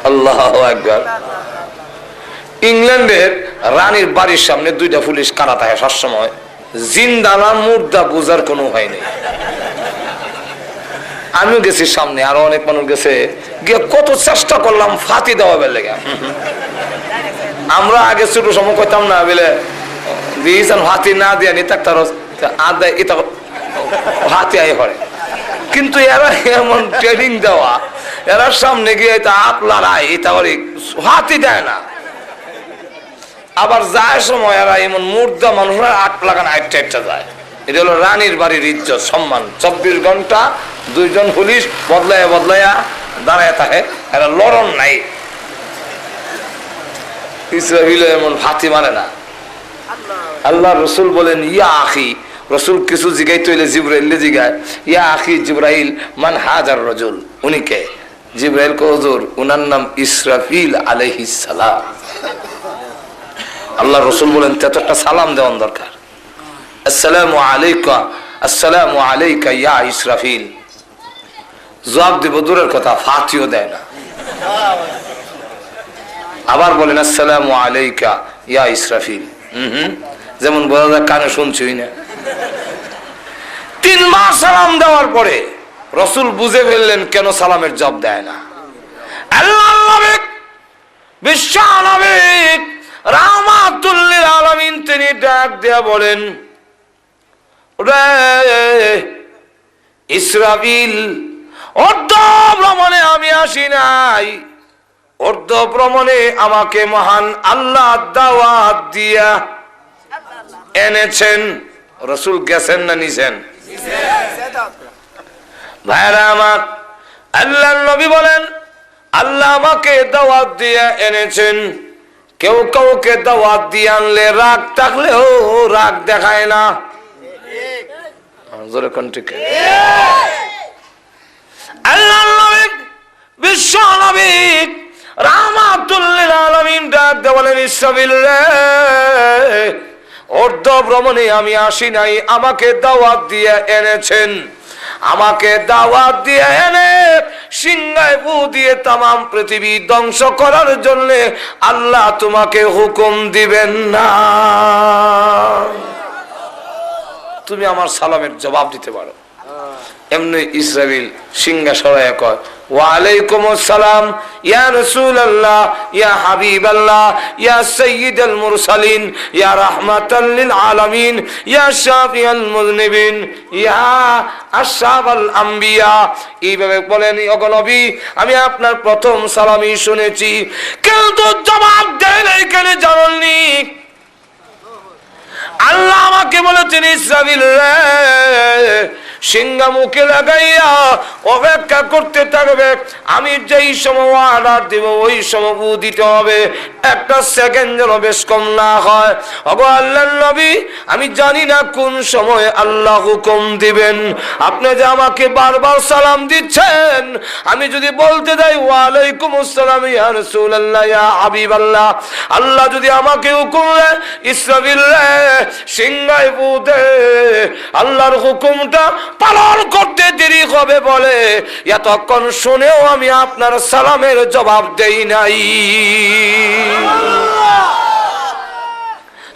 আল্লাহু আকবার। ইংল্যান্ডের রানীর বাড়ির সামনে 2টা পুলিশ কারা থাকে সবসময়, জিন্দা না মুর্দা বুঝার কোনো হয় নেই। আমিও গেছি সামনে, আরো অনেক মানুষ গেছে, গিয়ে কত চেষ্টা করলাম ফাতি দেওয়া লেগে। আমরা আগে ছোট সময় কইতাম না বলে দিয়েছেন হাতি না দিয়া নি তার আদায় এটা হাতি আয় করে, কিন্তু এরা এমন ট্রেনিং দেওয়া, এরা সামনে গিয়ে এটা আপ লড়াই এটা হাতি দেয় না। আবার যায় সময় এরা এমন মুর্দা মানুষরা আট লাগান আটটা যায়। এটা হলো রানীর বাড়ির ইজ্জত সম্মান। 24 ঘন্টা 2 জন পুলিশ বদলাইয়া বদলাইয়া দাঁড়ায় থাকে, এরা লড়ন নাই। ইসরাফিল এমন ফাতি মানে না। আল্লাহ রসুল বলেন ইয়া আখি, রসুল কিছু জিগাইতে হইলে জিব্রাইল জিগায়, ইয়া আখি জিব্রাইল মান হাজার রজুল, উনি কে? জিব্রাইল কো হুজুর উনার নাম ইসরাফিল আলাইহিস সালাম। আল্লাহ রসুল বলেন তে একটা সালাম দেওয়ার দরকার। আসসালামু আলাইকা, আসসালামু আলাইকা ইয়া ইসরাফিল। জবাব দিব দূরের কথা, ফাতিও দেয় না। আবার বলেন আসসালামু আলাইকা ইয়া ইসরাফিল। যেমন বোঝা যায় কানে শুনছই না। 3 মাস সালাম দেওয়ার পরে রসুল বুঝে ফেললেন কেন সালামের জবাব দেয় না। আল্লাহর নবী বিশ্ব নবী রাহমাতুল লিল আলামিন তিনি ডাক দেয়া বলেন, ওরে ইসরাফিল, অর্ধ ভ্রমণে আমি আসি নাই, অর্ধ ভ্রমণে আমাকে মহান আল্লাহ দাওয়াত দিয়া এনেছেন। রসুল গেছেন না নিছেন? ভাইরা আমার, আল্লাহর নবী বলেন আল্লাহ আমাকে দাওয়াত দিয়ে এনেছেন। কেউ কাউকে দাওয়াত দিয়ে আনলে রাগ থাকলেও রাগ দেখায় না। জোরে কোন ঠিক? আল্লাহর নবী বিশ্ব নবী রাহমাতুল লিল আলামিন ডাক দিয়ে বলেন, ইসরাফিল রে, অর্ধ ভ্রমণে আমি আসি নাই, আমাকে দাওয়াত দিয়ে এনেছেন। আমাকে দাওয়াত দিয়ে এনে সিংহায় ফু দিয়ে তামাম পৃথিবী ধ্বংস করার জন্য আল্লাহ তোমাকে হুকুম দিবেন না। তুমি আমার সালামের জবাব দিতে পারো। এমনি ইসরাফিল সিংহা সরাইয়া কয়, ওয়ালাইকুম আসসালাম ইয়া রাসূলুল্লাহ, ইয়া হাবিবাল্লাহ, ইয়া সাইয়্যিদুল মুরসালিন, ইয়া রাহমাতাল লিল আলামিন, ইয়া শাফিউল মুযনিবিন, ইয়া আশরাফুল আম্বিয়া। এইভাবে বলেন, ওগো নবী, আমি আপনার প্রথম সালামই শুনেছি, কিন্তু জবাব দেয় নাই কেন জানেননি? আল্লাহ আমাকে বলেছেন ইসরাফিল রে, সিংহা মুখে লাগাইয়া অপেক্ষা করতে থাকবে, আমি যেই সময় অর্ডার দেব ওই সময় ফু দিতে হবে, একটা সেকেন্ড যেন বেশ কম না হয়। ওগো আল্লাহর নবী, আমি জানি না কোন সময় আল্লাহ হুকুম দিবেন। আপনি যে আমাকে বারবার সালাম দিচ্ছেন, আমি যদি বলতে যাই ওয়ালাইকুম আসসালাম ইয়া রাসূলুল্লাহ, ইয়া হাবিবাল্লাহ, আল্লাহ যদি আমাকে হুকুম দেয় ইসরাফিল রে সিংহায় ফু দে, আল্লাহর হুকুমটা পালন করতে দেরি হবে বলে এতক্ষণ শুনেও আমি আপনার সালামের জবাব দেই নাই।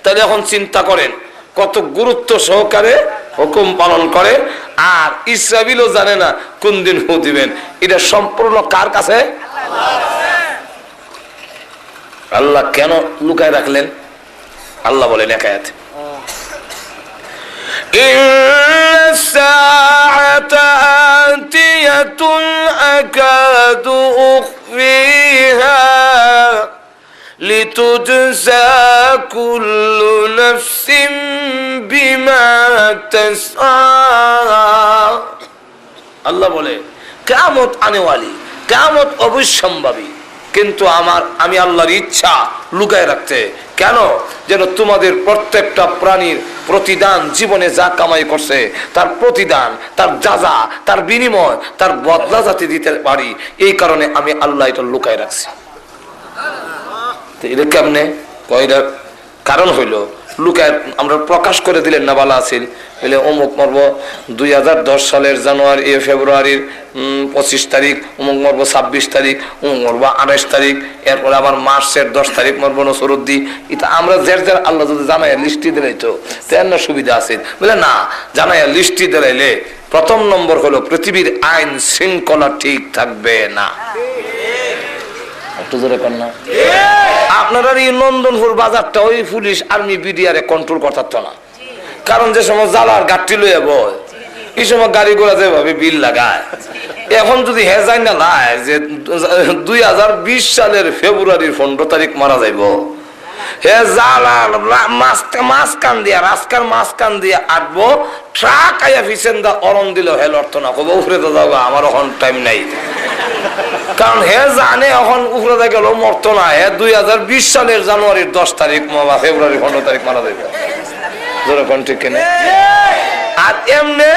তাহলে এখন চিন্তা করেন কত গুরুত্ব সহকারে হুকুম পালন করে, আর ইসরাফিলও জানে না কোন দিন ফু দিবেন। এটা সম্পূর্ণ কার কাছে? আল্লাহ কেন লুকায় রাখলেন? আল্লাহ বলেন এক আয়াতে, الساعة آتية أكاد فيها لتجزى كل نفس بما تسعى আল্লাহ বলে কিয়ামত আনেওয়ালি, কিয়ামত অবশ্যম্ভাবী, কিন্তু আমি আল্লাহর ইচ্ছা লুকায় রাখতে। কেন? যেন তোমাদের প্রত্যেকটা প্রাণীর প্রতিদান, জীবনে যা কামাই করছে তার প্রতিদান, তার যাজা, তার বিনিময়, তার বদলা যাতে দিতে পারি, এই কারণে আমি আল্লাহ এটা লুকায় রাখছি। এটা কেমনে? কয়টা কারণ হইল লুকায় আমরা প্রকাশ করে দিলেন না ভালো আছিল। বলে অমুক মরব 2010 সালের ফেব্রুয়ারির 25 তারিখ, অমুক মরব 26 তারিখ, অমুক মরব 28 তারিখ, এরপরে আবার মার্চের 10 তারিখ মরব নসরুদ্দি। এটা আমরা যার আল্লাহ যদি জানাই লিস্টি দিলাই তো তেন সুবিধা আছে। বলে না, জানাই লিস্টি দিলাইলে প্রথম নম্বর হলো পৃথিবীর আইন শৃঙ্খলা ঠিক থাকবে না। একটু জোরে কর না। আপনারা এই নন্দনপুর বাজারটা ওই পুলিশ আর্মি বিডিআর কন্ট্রোল করতে না, কারণ যে সময় জ্বালার গাড়ি লইয়া বয় এই সময় গাড়ি ঘোড়া যেভাবে বিল লাগায়, এখন যদি হেজাই না লাই যে 2020 সালের ফেব্রুয়ারির 15 তারিখ মারা যাইব, হে জ্বালার মাঝখান দিয়া রাস্তার মাঝখান দিয়ে আটবো, ট্রাক আইয়া পিছন দা অরণ দিল হেল অর্থ না কব উফরে তো যাবো, আমার এখন টাইম নাই। কারণ হে জানে এখন উফরে গেল মরত না, হে 2020 সালের জানুয়ারির 10 তারিখ বা ফেব্রুয়ারির 15 তারিখ মারা যাইব। ঠিক কিনা? আর এমনি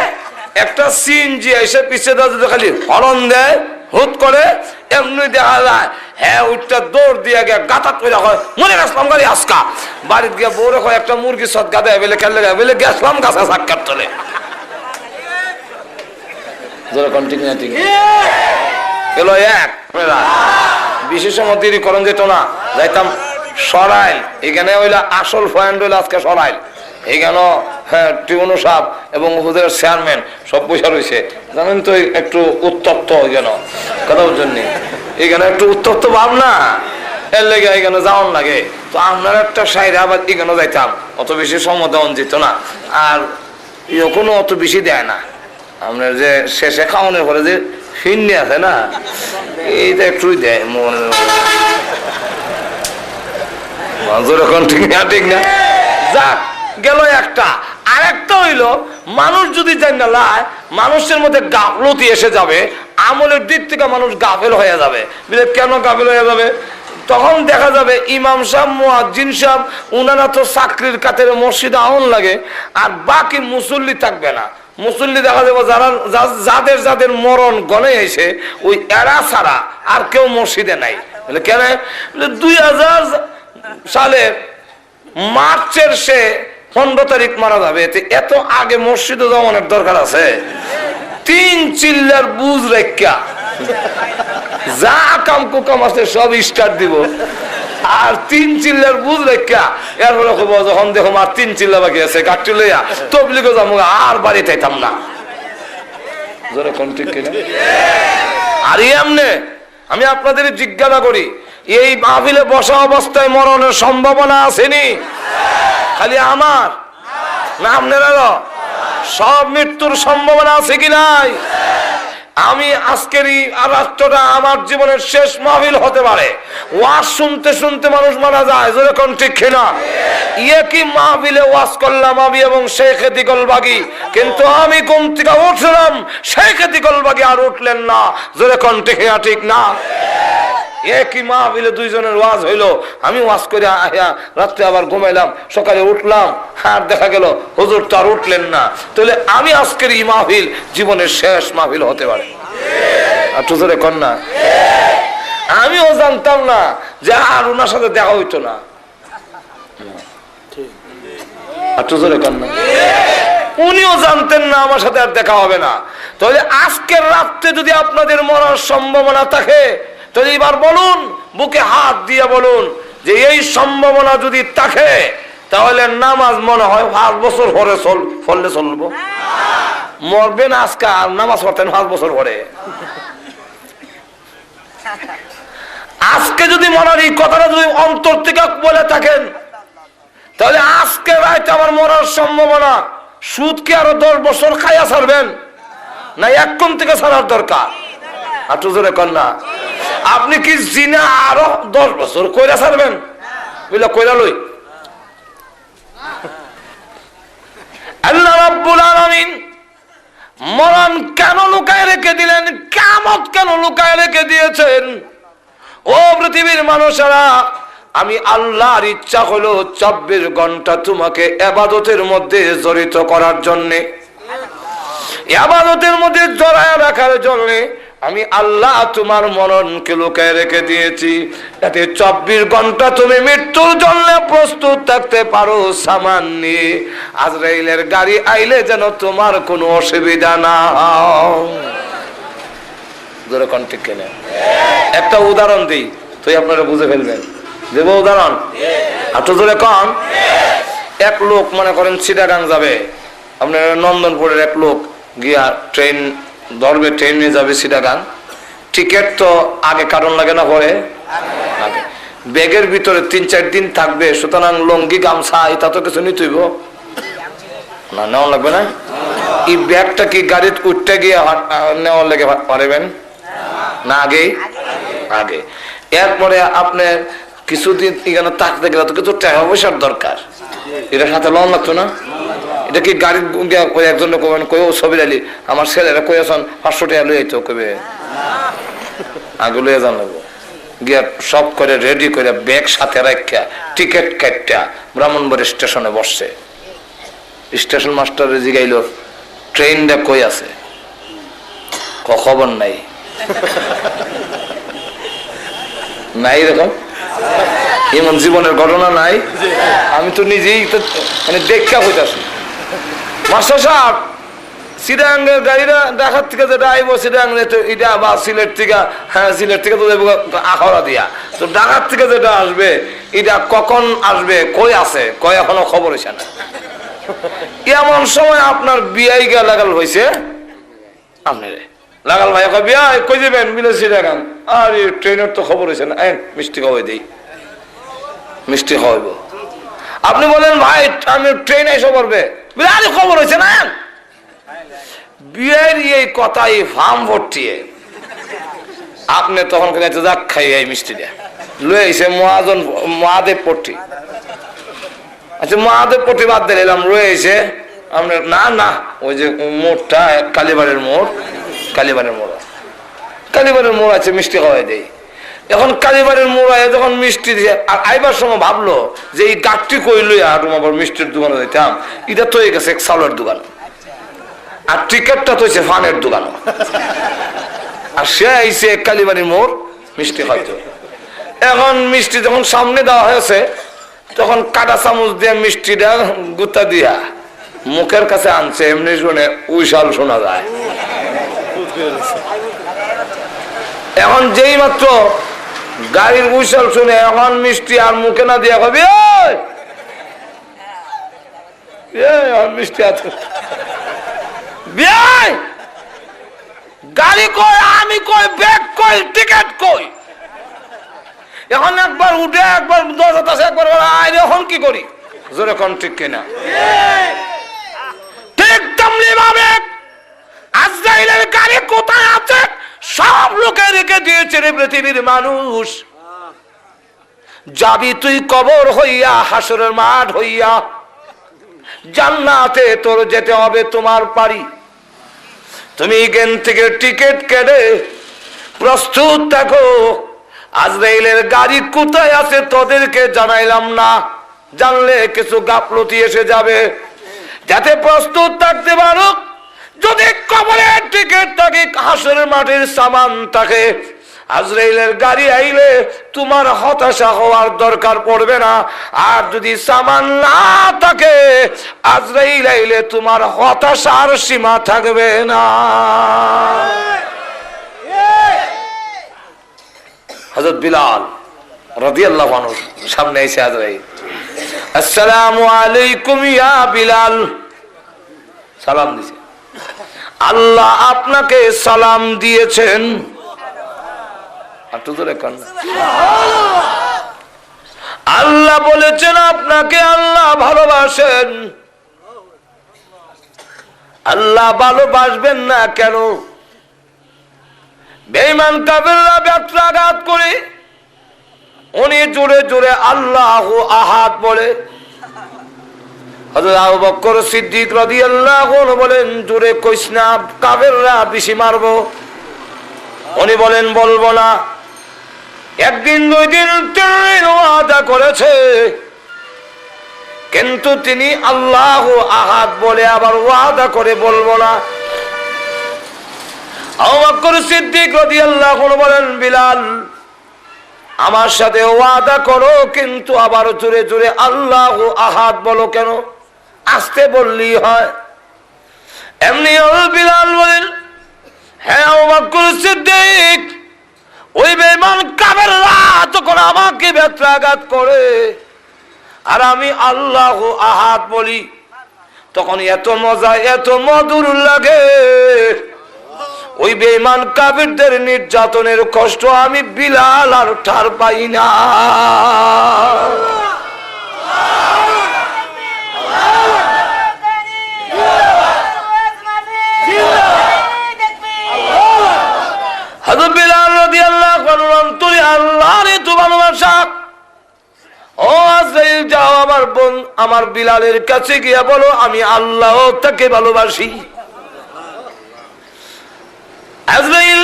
একটা সিএনজি এসে পিছিয়ে যদি খালি হরন দেয় হুট করে, এমনি দেখা যায় হ্যাঁ ওইটা দৌড় দিয়ে গিয়ে গাঁথা করে হয় মনে গেছিলাম গাড়ি আজকা বাড়িতে গিয়ে বউরে হয় একটা মুরগি সৎ গাঁদা বেলে খেলে বেলে গেছিলাম গাছা সাক্ষাৎ চলে। ঠিক না? ঠিক এলো এক বিশেষ মতিকরণ যেত না, যাইতাম সরাইল, এখানে হইলো আসল পয়েন্ট হইলো আজকে সরাইল। এইখানে হ্যাঁ টিউনো সাহেব এবং উপজেলার চেয়ারম্যান সব পয়সা রয়েছে, জানেন তো একটু উত্তপ্ত যেন কথার জন্য, এখানে একটু উত্তপ্ত ভাব না, এর লেগে এখানে যাওয়ার লাগে। তো আপনার একটা সাইড আবার এখানে যাইতাম, অত বেশি সম্বোধন যেত না, আর এখনো অত বেশি দেয় না। আপনার যে শেষে খাওয়ানোর পরে যে ফিরনি আছে না, এইটা একটুই দেয় মনে। ঠিক না? ঠিক না? যাক গেল একটা। আর একটা হইল মানুষ যদি জানি না লাই, মানুষের মধ্যে গাফলতি এসে যাবে, আমলের দিক থেকে মানুষ গাফেল হয়ে যাবে। কেন গাফেল হয়ে যাবে? তখন দেখা যাবে ইমাম সাহেব, মুয়াজ্জিন সাহেব, উনারা তো চাকরির কাতারে মসজিদে আউন লাগে, আর বাকি মুসল্লি থাকবে না। মুসল্লি দেখা যাবে যাদের যাদের মরণ গনে এসে ওই এরা ছাড়া আর কেউ মসজিদে নাই। কেন? 2000 সালে মার্চের 15 তারিখ মারা যাবে, এত আগে মসজিদে যাওয়ার দরকার আছে? 3 চিল্লার বুঝ রেখা যা কাম কুকাম আছে সব স্টার্ট দিব, আর 3 চিল্লার বুঝ রেখা এরপরে খবর যখন দেখো আর 3 চিল্লা বাকি আছে গাড়ি লইয়া তবলিগো যাবো, আর বাড়ি থাইতাম না। ঠিক কিনা? আর এমনি আমি আপনাদের জিজ্ঞাসা করি, এই মাহফিলে বসা অবস্থায় মরণের সম্ভাবনা আসেনি? খালি আমার না আপনারও সব মৃত্যুর সম্ভাবনা আছে কি নাই? আমি আজকের এই রাষ্ট্রটা আমার জীবনের শেষ মাহফিল হতে পারে, ওয়াজ শুনতে শুনতে মানুষ মারা যায়। যেরকম ঠিক কিনা? কি মাহফিলে ওয়াজ করলাম আমি এবং শেখ দিগলবাগি, কিন্তু আমি ঘুম থেকে উঠলাম, শেখ দিগলবাগি আর উঠলেন না। যেরকম ঠিক না? ঠিক না? একই মাহফিলে দুইজনের ওয়াজ হইলো, আমি ওয়াজ করে রাত্রে আবার ঘুমাইলাম, সকালে উঠলাম, আর দেখা গেল হুজুর তো আর উঠলেন না। তাহলে আমি আজকের এই মাহফিল জীবনের শেষ মাহফিল হতে পারে। আর তুজরে কন্যা আমিও জানতাম না যে আর ওনার সাথে দেখা হইতো না। আর তুজরে কন্যা উনিও জানতেন না আমার সাথে আর দেখা হবে না। তাহলে আজকের রাত্রে যদি আপনাদের মরার সম্ভাবনা থাকে, তাহলে এবার বলুন, বুকে হাত দিয়ে বলুন যে এই সম্ভাবনা যদি থাকে, তাহলে নামাজ মনে হয় 5 বছর পরে ফললে চলবো। মরবেন আজকে আর নামাজ পড়তেন 5 বছর পরে। আজকে যদি মরার এই কথাটা যদি অন্তর থেকে বলে থাকেন, তাহলে আজকে রাইতে আমার মরার সম্ভাবনা। সুদ কি আরো 10 বছর খাইয়া ছাড়বেন না এখন থেকে ছাড়ার দরকার? আর জোরে কন্যা আপনি কি জিনা আরো 10 বছর কইরা ছাড়বেন? বুঝলা কইরা লই। আল্লাহ রাব্বুল আলামিন মরণ কেন লুকায় রেখে দিলেন, কিয়ামত কেন লুকায় রেখে দিয়েছেন? ও পৃথিবীর মানুষেরা, আমি আল্লাহর ইচ্ছা হলো 24 ঘন্টা তোমাকে ইবাদতের মধ্যে জড়িত করার জন্য, ইবাদতের মধ্যে জড়ায় রাখার জন্য আমি আল্লাহ তোমার মরণকে লুকায় রেখে দিয়েছি, যাতে 24 ঘন্টা তুমি মৃত্যুর জন্য প্রস্তুত থাকতে পারো। সামান নিয়ে আজরাইলের গাড়ি আইলে যেন তোমার কোনো অসুবিধা না হয়। একটা উদাহরণ দিই, তুই আপনারা বুঝে ফেলবেন। দেব উদাহরণ? একটু জোরে কন। এক লোক মনে করেন চিটাগাং যাবে, আপনার নন্দনপুরের এক লোক গিয়া ট্রেন ধরবে, ট্রেন নিয়ে যাবে চিটাগাং। টিকিট তো আগে কারণ লাগে না, পরে আগে। ব্যাগের ভিতরে 3-4 দিন থাকবে, সুতরাং লঙ্গি গামছা এটা তো কিছু নিতে হইব না, নেওয়া লাগবে না? এই ব্যাগটা কি গাড়িতে উঠতে গিয়ে নেওয়ার লেগে পারবেন না? আগে আগে। এরপরে আপনার কিছুদিন এখানে থাকতে গেলে তো কিছু টাকা পয়সার দরকার, এটা সাথে লোন লাগতো না? এটা কি গাড়ি একজন কই ছবির আলী আমার ছেলেরা কই আছেন 500 টাকা লই আইতো, কবে আগে লইয়া যান লাগবো। গিয়া সব করে রেডি করে ব্যাগ সাথে রাখা টিকিট কাটটা ব্রাহ্মণবাড়ি স্টেশনে বসছে। স্টেশন মাস্টারে জিগাইল ট্রেনটা কই আছে, খবর নাই। নাই এরকম এমন জীবনের ঘটনা নাই? আমি তো নিজেই তো মানে দেখা হইতাছি। মাস্টার সাহেব, চিটাগাঙ্গের গাড়িটা ঢাকার থেকে যেটা আইব চিটাগাঙ্গে তো এটা বা সিলেট থেকে, হ্যাঁ সিলেট থেকে তো যাবো আখাউড়া দিয়া, তো ঢাকার থেকে যেটা আসবে এটা কখন আসবে, কই আছে, কই এখনো খবর হয়েছে না। এমন সময় আপনার বিয়াই গা লাগাল হয়েছে, আপনার লাগাল ভাই বিয়া কই যাবেন, বিলে চিটাগাং। আর ট্রেনের তো খবর হয়েছে না, মিষ্টি খাওয়াই দিই, মিষ্টি খাওয়াইব। আপনি বলেন ভাই আমি ট্রেন এসে পড়বে, আরে খবর হয়েছে না। বিয়ের এই কথাই ফার্ম ভর্তিয়ে আপনি তখন যাক খাই এই মিষ্টিটা লয়ে আইসে মহাদেব পট্টি। আচ্ছা মহাদেব পট্টি বাদ দিলাম, রয়ে আইসে আপনার না না ওই যে মোড়টা কালীবাড়ির মোড়, কালীবাড়ির মোড়, কালীবাড়ির মোড় আছে, মিষ্টি খাওয়াই দেয়। এখন কালীবাড়ির মোড়ায় যখন মিষ্টি দিয়ে আইবার সময় ভাবলো যে এই গাছটি কই লইয়া আবার মিষ্টির দোকানে দিতাম, এটা তো গেছে এক চাউলের দোকান, আর টিকিটটা তো হয়েছে ফানের দোকান। আর সে আইসে কালীবাড়ির মোড় মিষ্টি খাইতো। এখন মিষ্টি যখন সামনে দেওয়া হয়েছে তখন কাটা চামচ দিয়ে মিষ্টিটা গুতা দিয়া মুখের কাছে আনছে, এমনি শুনে উইশাল শোনা যায়। এখন যেই মাত্র গাড়ির উইশাল শুনে এখন মিষ্টি আর মুখে না দিয়া কবি মিষ্টি আছে গাড়ি কই, আমি কই, ব্যাগ কই, টিকিট কই। এখন একবার উঠে একবার দরজা আছে, একবার আইলে এখন কি করি, জোরে কোন ঠিক কিনা? ঠিক তেমনি ভাবে আজরাইলের গাড়ি কোথায় আছে সব লোকে রেখে দিয়েছে রে পৃথিবীর মানুষ। যাবি তুই কবর হইয়া, হাসরের মাঠ হইয়া, জান্নাতে তোর যেতে হবে তোমার পারি। তুমি এখান থেকে টিকিট কেটে প্রস্তুত থাকো। আজরাইলের গাড়ি কোথায় আছে তোদেরকে জানাইলাম না, জানলে কিছু গাফলতি এসে যাবে, যাতে প্রস্তুত থাকতে পারো। যদি কবরের টিকিট থাকে, হাসরের মাঠের সামান থাকে, আজরাইলের গাড়ি আইলে তোমার হতাশা হওয়ার দরকার পড়বে না। আর যদি সামান না থাকে, আজরাইল আইলে তোমার হতাশার সীমা থাকবে না। হযরত বিলাল রাদিয়াল্লাহু আনহু সামনে এসে আজরাইল, আসসালামু আলাইকুম ইয়া বিলাল, সালাম দিয়েছে। আল্লাহ আপনাকে সালাম দিয়েছেন। আল্লাহ বলেছেন আপনাকে আল্লাহ ভালোবাসেন। আল্লাহ ভালোবাসবেন না কেন? বেঈমান কাফেররা ব্যত্রাঘাত করে উনি জোরে জোরে আল্লাহু আহাদ বলে। হযরত আবু বকর সিদ্দিক রাদিয়াল্লাহু আনহু বলেন, জোরে কইস না, কাফেররা বেশি মারবো। উনি বলেন, বলবো না। একদিন, 2 দিন, 3 দিন ওয়াদা করেছে, কিন্তু তিনি আল্লাহু আহাদ বলে আবার ওয়াদা করে বলবো না। আবু বকর সিদ্দিক রাদিয়াল্লাহু আনহু বলেন, বিলাল, আমার সাথে ওয়াদা করো, কিন্তু আবার জোরে জোরে আল্লাহু আহাদ বলো কেন? আস্তে বললেই হয়। এমনি বিলাল বলেন, হ্যাঁ আবু বকর সিদ্দিক, ওই বেঈমান কাফেররা যখন আমাকে ব্যত্রাঘাত করে আর আমি আল্লাহু আহাদ বলি, তখন এত মজা, এত মধুর লাগে। ওই বেঈমান কাফেরদের নির্যাতনের কষ্ট আমি বিলাল আর ঠার পাই না। হযরত বিলাল রাদিয়াল্লাহু আনহু তুই আল্লাহর এত ভালোবাসা। ও আজরাইল, যাও আমার বোন আমার বিলালের কাছে গিয়ে বলো আমি আল্লাহ তাকে ভালোবাসি। আজরাইল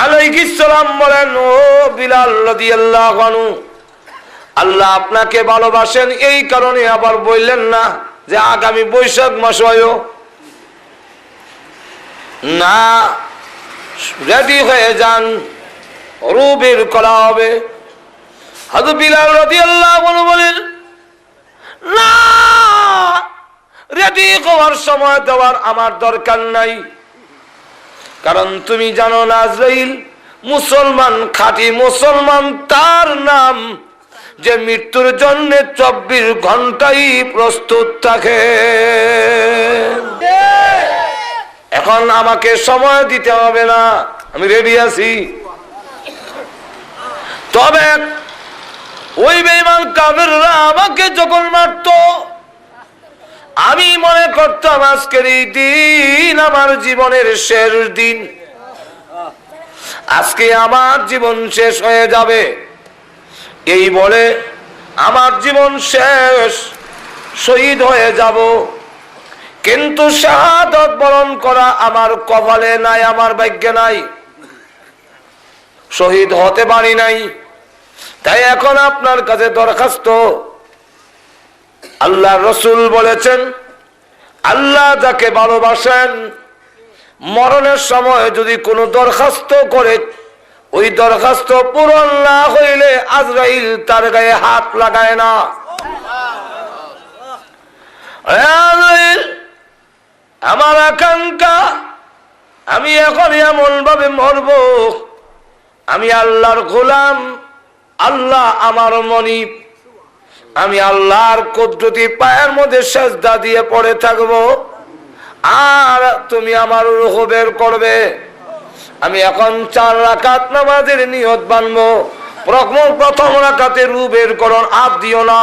আলাইহিস সালাম বলেন, ও বিলাল রাদিয়াল্লাহু আনহু, আল্লাহ আপনাকে ভালোবাসেন, এই কারণে আবার বললেন না যে আগামী বৈশাখ মাস হয় না, রেডি হয়ে যান, রূহ বের করা হবে। হযরত বিলাল রাদিয়াল্লাহু আনহু বলেন, না, রেডি হওয়ার সময় দেওয়ার আমার দরকার নাই, কারণ তুমি জানো না আজরাইল মুসলমান, খাঁটি মুসলমান তার নাম যে মৃত্যুর জন্য 24 ঘন্টাই প্রস্তুত থাকে। এখন আমাকে সময় দিতে হবে না, আমি রেডি আছি। তবে ওই বেঈমান কাফেররা আমাকে যখন মারত, আমি মনে করতাম আজকের এই দিন আমার জীবনের শেষ দিন, আজকে আমার জীবন শেষ হয়ে যাবে। এই বলে আমার জীবন শেষ, শহীদ হয়ে যাব। কিন্তু শাহাদাত বরণ করা আমার কপালে নাই, আমার ভাগ্যে নাই, শহীদ হতে পারি নাই। তাই এখন আপনার কাছে দরখাস্ত, আল্লাহ রসুল বলেছেন আল্লাহ যাকে ভালোবাসেন মরণের সময় যদি কোনো দরখাস্ত করে, ওই দরখাস্ত পূরণ না হইলে আজরাইল তার গায়ে হাত লাগায় না। আমার আকাঙ্ক্ষা, আমি এখন এমন ভাবে মরব, আমি আল্লাহর গোলাম, আল্লাহ আমার মনিব, আমি আল্লাহর কুদরতি পায়ের মধ্যে সেজদা দিয়ে পড়ে থাকবো, আর তুমি আমার রূহ বের করবে। আমি এখন 4 রাকাত নামাজের নিয়ত বানবো। প্রথম রাকাতে রূহ বের করুন, হাত দিও না।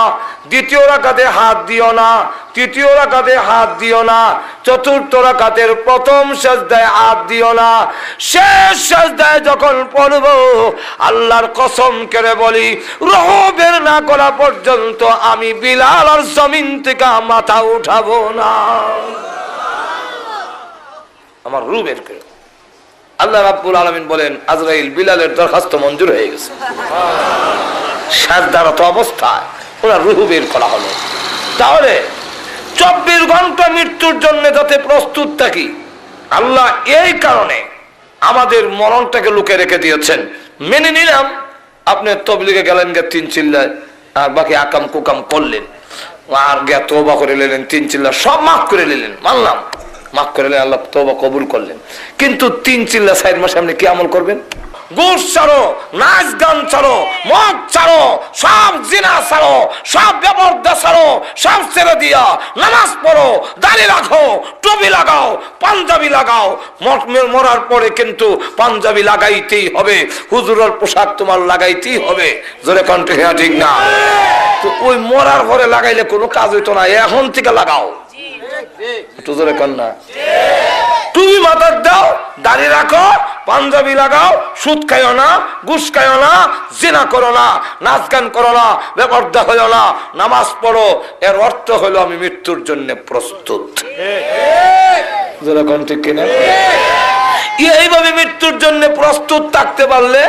দ্বিতীয় রাকাতে হাত দিও না। তৃতীয় রাকাতে হাত দিও না। চতুর্থ রাকাতের প্রথম সেজদায় হাত দিও না। শেষ সেজদায় যখন পড়ব, আল্লাহর কসম করে বলি, রূহ বের না করা পর্যন্ত আমি বিলাল আর জমিন থেকে মাথা উঠাবো না। আমার রূহ বের করে। আল্লাহ রাব্বুল আলামিন বলেন, আজরাইল বিলালের দরখাস্ত মঞ্জুর হয়ে গেছে। সাজদারত অবস্থায় ওনার রূহ বের করা হলো। তাহলে 24 ঘন্টা মৃত্যুর জন্য যাতে প্রস্তুত থাকি, আল্লাহ এই কারণে আমাদের মরণটাকে লুকে রেখে দিয়েছেন। মেনে নিলাম, আপনি তবলিগে গেলেন, গে 3 চিল্লায়, আর বাকি আকাম কুকাম করলেন, আর গে তওবা করে নিলেন, 3 চিল্লা সব মাফ করে নিলেন, মানলাম, মাফ করে নিলেন, আল্লাহ তওবা কবুল করলেন। কিন্তু 3 চিল্লা 4 মাসে আপনি কি আমল করবেন? ঘুষ ছাড়ো, নাচ গান ছাড়ো, মদ ছাড়ো, সব জিনা ছাড়ো, সব বেপরদা ছাড়ো, সব ছেড়ে দিয়া নামাজ পড়ো, দাড়ি রাখো, টুপি লাগাও, পাঞ্জাবি লাগাও। মরার পরে কিন্তু পাঞ্জাবি লাগাইতেই হবে, হুজুরের পোশাক তোমার লাগাইতেই হবে। জোরে কণ্ঠে হ্যাঁ ঠিক না? তো ওই মরার পরে লাগাইলে কোনো কাজ হইতো না, এখন থেকে লাগাও। একটু জোরে কর না। টুপি মাথার দাও, দাড়ি রাখো, পাঞ্জাবি লাগাও, সুদ খাইও না, ঘুষ খাইও না, জিনা করো না, নাচ গান করো না, বেপরদা হইও না, নামাজ পড়ো। এর অর্থ হলো আমি মৃত্যুর জন্য প্রস্তুত। যেরকম ঠিক কিনা? এইভাবে মৃত্যুর জন্য প্রস্তুত থাকতে পারলে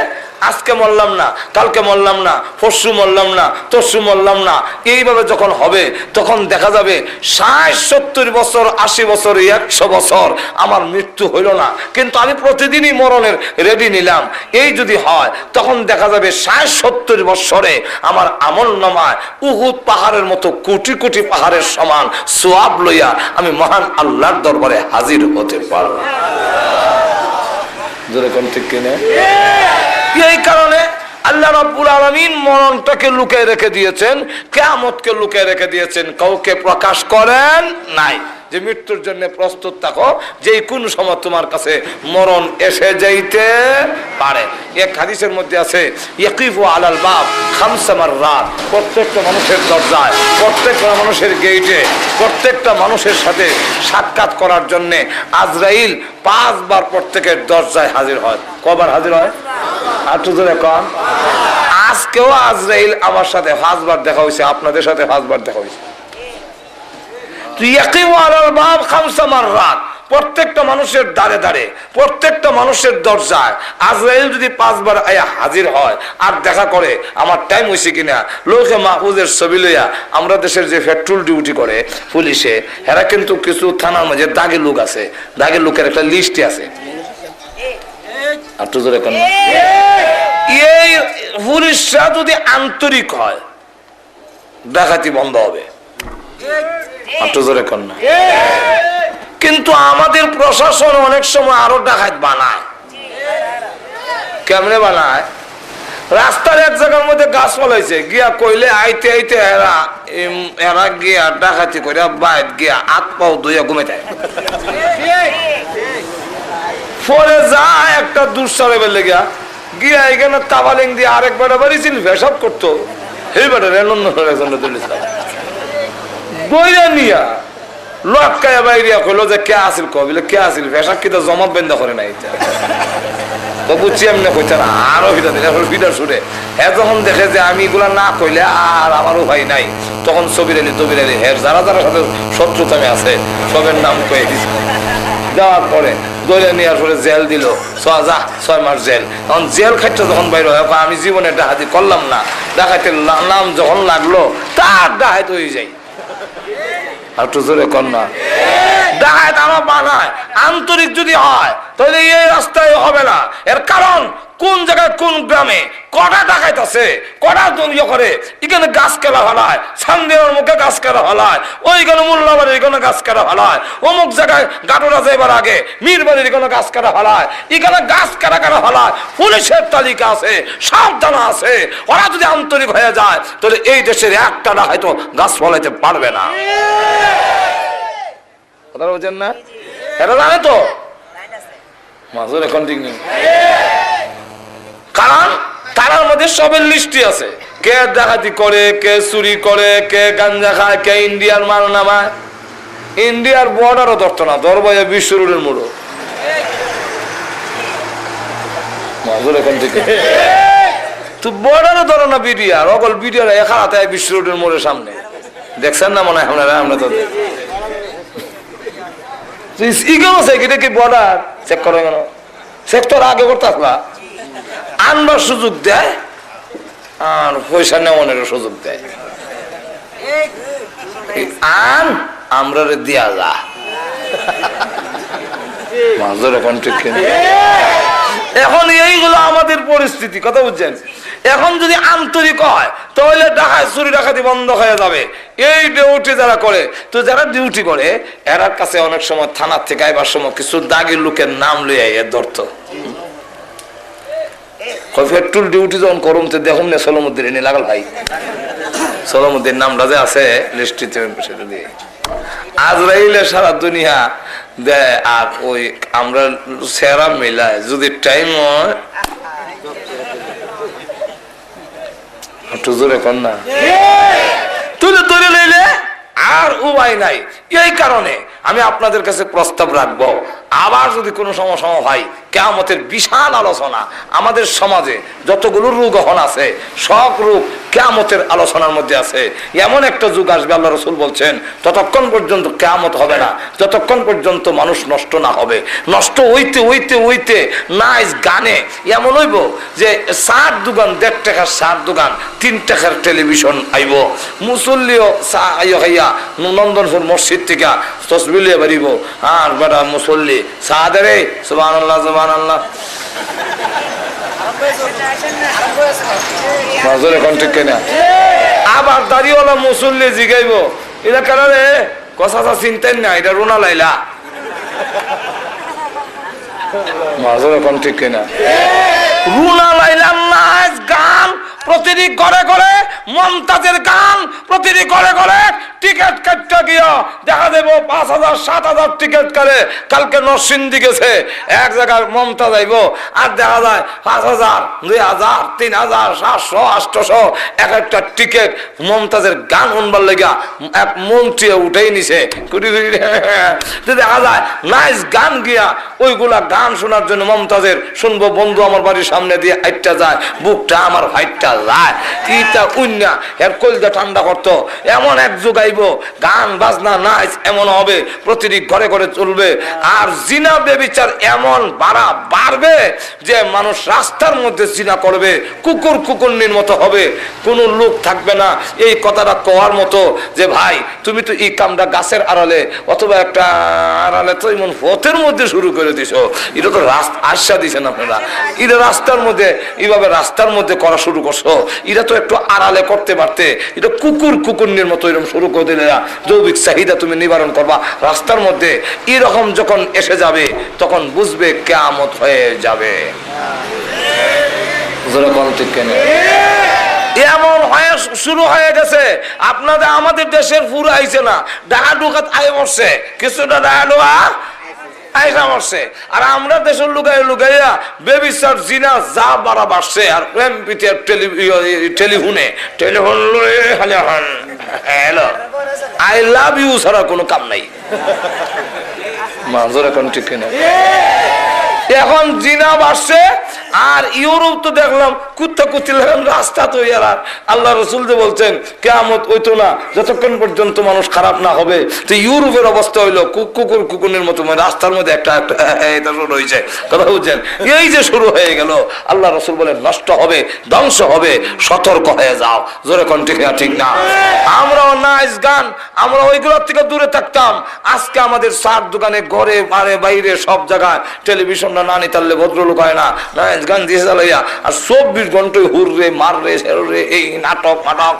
আজকে মরলাম না, কালকে মরলাম না, পরশু মরলাম না, তরশু মরলাম না, এইভাবে যখন হবে তখন দেখা যাবে ৬০-৭০ বছর, ৮০ বছর, ১০০ বছর আমার মৃত্যু হইল না, কিন্তু আমি প্রতিদিনই মরণের রেডি নিলাম। এই যদি হয় তখন দেখা যাবে ৬০-৭০ বছরে আমার আমল নামায় উহুদ পাহাড়ের মতো কোটি কোটি পাহাড়ের সমান সওয়াব লইয়া আমি মহান আল্লাহর দরবারে হাজির হতে পারব। যেরকম ঠিক কিনা? এই কারণে আল্লাহ রাব্বুল আলামিন মরণটাকে লুকিয়ে রেখে দিয়েছেন, কিয়ামতকে লুকিয়ে রেখে দিয়েছেন, কাউকে প্রকাশ করেন নাই যে মৃত্যুর জন্য প্রস্তুত থাকো, যে কোন সময় তোমার কাছে মরণ এসে যাইতে পারে। এক হাদিসের মধ্যে আছে ইয়াকিফু আলাল বাব খামসা মাররাত, প্রত্যেকটা মানুষের দরজায়, প্রত্যেকটা মানুষের গেটে, প্রত্যেকটা মানুষের সাথে সাক্ষাৎ করার জন্য আজরাইল ৫ বার প্রত্যেকের দরজায় হাজির হয়। কবার হাজির হয়? আটু জোরে কন। আজকেও আজরাইল আমার সাথে ৫ বার দেখা হয়েছে, আপনাদের সাথে ৫ বার দেখা হয়েছে। প্রত্যেকটা মানুষের দ্বারে দ্বারে, প্রত্যেকটা মানুষের দরজায় আজরাইল যদি ৫ বার আয়া হাজির হয় আর দেখা করে আমার টাইম হয়েছে কিনা, লোকে মাহফুজের ছবি লইয়া, আমরা দেশের যে পেট্রোল ডিউটি করে পুলিশে, এরা কিন্তু কিছু থানার মাঝে দাগের লোক আছে, দাগের লোকের একটা লিস্টে আছে। এই পুলিশরা যদি আন্তরিক হয় ডাকাতি বন্ধ হবে। কিন্তু আমাদের প্রশাসন অনেক সময় আরো ডাকাত বানায়। কেমনে বানায়? রাস্তার এক জায়গার মধ্যে গাছ ফলাইছে, গিয়া কইলে আইতে আইতে এরা গিয়া ডাকাতি করে বাইরে গিয়া হাত পাও ধুইয়া ঘুমে যায়। পরে যায় একটা দুঃসারে বেলে গিয়া গিয়া এখানে তাবালিং দিয়ে আরেক বেটা বাড়িছিল ভেসাব করতো, এই বেটা বইরা নিয়া লটকায়া বাইরিয়া কইলো যে কে আসিল, কবিলে কে আসিল, ভেসাব কিটা জমা বেন্দা করে নাই। তো বুঝছি এমনি কইতেন আরো ভিটা দিলে ভিটা শুনে হ্যাঁ, যখন দেখে যে আমি এগুলা না কইলে আর আমারও ভাই নাই, তখন সবির আলী তবির আলী হ্যাঁ যারা যারা সাথে শত্রুতামে আছে সবের নাম কয়ে দিছে। দেওয়ার পরে দলে নেওয়ার পরে জেল দিল, 6 মাস জেল। তখন জেল খাইতে যখন বাইর হয়, আমি জীবনে ডাকাতি করলাম না, ডাকাতের নাম যখন লাগলো তার ডাকাত হয়ে যায়। আর তো জোরে কন্যা ডাকাত আমার বানায় আন্তরিক যদি হয় তাহলে এই রাস্তায় হবে না। এর কারণ কোন জায়গায় কোন গ্রামে কটা ডাকাত আছে, কটা ইয়ে করে, এখানে গাছ কেলা ফেলায়, সান্দিয়ার মুখে গাছ কেলা ফেলায়, ওইখানে মোল্লাবাড়ির এখানে গাছ কেলা ফেলায়, অমুক জায়গায় গাটুরা যাইবার আগে মীরবাড়ির এখানে গাছ কাটা ফেলায়, এখানে গাছ কাটা কাটা ফেলায়। পুলিশের তালিকা আছে, সাবধান আছে। ওরা যদি আন্তরিক হয়ে যায় তাহলে এই দেশের একটা না হয়তো গাছ ফলাইতে পারবে না। কথা বলছেন না? এটা জানে তো মাজুর এখন ঠিক নেই, কারণ তার মধ্যে সবের লিস্টি আছে, কে ডাকাতি করে, কে চুরি করে, কে গাঞ্জা খায়, কে ইন্ডিয়ার মাল নামায়। ইন্ডিয়ার বর্ডারও ধরতো না, ধরবো বিশ্ব রোডের মোড়ো। মাজুর এখন ঠিক তো বর্ডারও ধরো না বিডিআর, অকল বিডিআর একা হাতে বিশ্ব রোডের মোড়ের সামনে। দেখছেন না মনে হয় আপনারা? আমরা তো বর্ডার চেক করে কেন? চেক তো আগে করতে আসলা, আনবার সুযোগ দেয় আর পয়সা নেওয়ানোর সুযোগ দেয়। আন আমরা দিয়া যা মাজুর এখন ঠিক। এখন এইগুলো আমাদের পরিস্থিতি, কথা বুঝছেন? এখন যদি আন্তরিক হয় তাহলে ডাকাত চুরি ডাকাতি বন্ধ হয়ে যাবে। এই ডিউটি যারা করে, তো যারা ডিউটি করে এরার কাছে অনেক সময় থানার থেকে আইবার সময় কিছু দাগের লোকের নাম লইয়া এর ধরতো। পেট্রোল ডিউটি যখন করুন তো দেখুন না সলমুদ্দিন এনে লাগাল ভাই, সলমুদ্দিন নামটা যে আছে লিস্টিতে সেটা দিয়ে আজরাইলে সারা দুনিয়া দেয়। আর ওই আমরা সেরা মিলায় যদি টাইম হয় একটু জোরে কর না, তুলে ধরে লইলে আর উপায় নাই। এই কারণে আমি আপনাদের কাছে প্রস্তাব রাখবো, আবার যদি কোনো সমস্যা হয়, কিয়ামতের বিশাল আলোচনা আমাদের সমাজে যতগুলো রোগ হন আছে, সব রোগ কিয়ামতের আলোচনার মধ্যে আছে। এমন একটা যুগ আসবে, আল্লাহ রাসূল বলছেন, ততক্ষণ পর্যন্ত কিয়ামত হবে না যতক্ষণ পর্যন্ত মানুষ নষ্ট না হবে। নষ্ট হইতে হইতে হইতে নাচ গানে এমন হইব যে 60 দোকান 1.5 টাকার 60 দোকান 3 টাকার টেলিভিশন আইব। মুসল্লিও খাইয়া নন্দনপুর মসজিদ থেকে তসবিহ লিয়ে বাড়িব, আর বেটা মুসল্লি সাহাদারে সুবহানাল্লাহ সুবহানাল্লাহ আবার দাড়িওয়ালা মুসল্লি জিগাইব, এটা কেন রে? কথা চিনতেন না, এটা রোনা লাইলা। এখন ঠিক কিনা? রুনা লাইলার নাচ গান, প্রতিটি ঘরে ঘরে মমতাজের গান, প্রতিটি ঘরে ঘরে টিকিট কাটতে গিয়া দেখা দেবো 5,000 7,000 টিকিট কাটে। কালকে নরসিংদী গেছে, এক জায়গায় মমতা যাইব, আর দেখা যায় 5,000 2,000 3,000 700 800 এক একটা টিকিট মমতাজের গান শুনবার লেগা এক মন্ত্রী উঠেই নিছে। দেখা যায় নাইস গান গিয়া ওইগুলা গান শোনার জন্য মমতাজের শুনবো, বন্ধু আমার বাড়ির সামনে দিয়ে আইটা যায়, বুকটা আমার ফাইটটা যায়, ইটা উন্না এর কলজা ঠান্ডা করতো। এমন এক যুগ আইব, গান বাজনা নাচ এমন হবে, প্রতিটি ঘরে ঘরে চলবে। আর জিনা বেবিচার এমন বাড়বে যে মানুষ রাস্তার মধ্যে জিনা করবে, কুকুর কুকুরনির মতো হবে, কোনো লোক থাকবে না এই কথাটা কওয়ার মতো যে ভাই তুমি তো এই কামটা গাছের আড়ালে অথবা একটা আড়ালে তো এমন পথের মধ্যে শুরু করে দিছো। এটা তো রাস্তা আশ্বাস দিছেন আপনারা, এটা রাস্তার মধ্যে এইভাবে রাস্তার মধ্যে করা শুরু করছো, এটা তো একটু আড়ালে করতে পারতে, এটা কুকুর কুকুরনির মতো এরকম শুরু করে দিলে জৈবিক চাহিদা তুমি নিবারণ করবা রাস্তার মধ্যে। এরকম যখন এসে যাবে তখন বুঝবে কিয়ামত হয়ে যাবে। এমন হয়ে শুরু হয়ে গেছে, আপনাদের আমাদের দেশের পুরো আইছে না, ডাহা ঢুকাত আয় বসছে, কিছুটা ডাহা ঢুকা আইসা বসছে। আর আমরা দেশের লুকাইয়া বেবিচার জিনা যা বাড়া বাড়ছে, আর প্রেম প্রীতি টেলিফোনে telephone hello I love you ছাড়া কোনো কাম নাই। মাজর এখন ঠিক কিনা? এখন জিনা বাড়ছে। আর ইউরোপ তো দেখলাম কুত্তা কুত্তি রাস্তা তো আর আল্লাহ রসুল যে বলছেন কিয়ামত হইতো না যতক্ষণ পর্যন্ত মানুষ খারাপ না হবে। তো ইউরোপের অবস্থা হইলো কুকুর কুকুরের মতো, রাস্তার মধ্যে একটা শুরু হয়েছে, কথা বুঝছেন? এই যে শুরু হয়ে গেল, আল্লাহ রসুল বলেন নষ্ট হবে, ধ্বংস হবে, সতর্ক হয়ে যাও। জোরে কোন ঠিক না? ঠিক না? আমরাও নাচ গান আমরা ওইগুলোর থেকে দূরে থাকতাম। আজকে আমাদের সার দোকানে ঘরে বাইরে সব জায়গায় টেলিভিশনটা না নিতালে ভদ্রলোক হয় না, নাচ গান দিয়ে চালাইয়া, আর 24 ঘন্টায় হুররে মাররে সেররে এই নাটক নাটক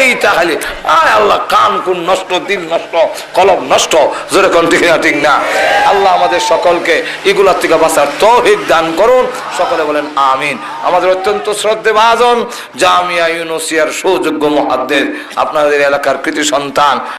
এইটা খালি। আয় আল্লাহ, কান কুন নষ্ট, দিল নষ্ট, কলম নষ্ট। জোরে কোন ঠিক না? ঠিক না? আল্লাহ আমাদের সকলকে এগুলার থেকে বাঁচার তৌফিক দান করুন। সকলে বলেন আমিন। আমাদের অত্যন্ত শ্রদ্ধেভাজন জামিয়া ইউনুসিয়ার সৌযোগ্য মুহাদ্দিস, আপনাদের এলাকার কৃতি সন্তান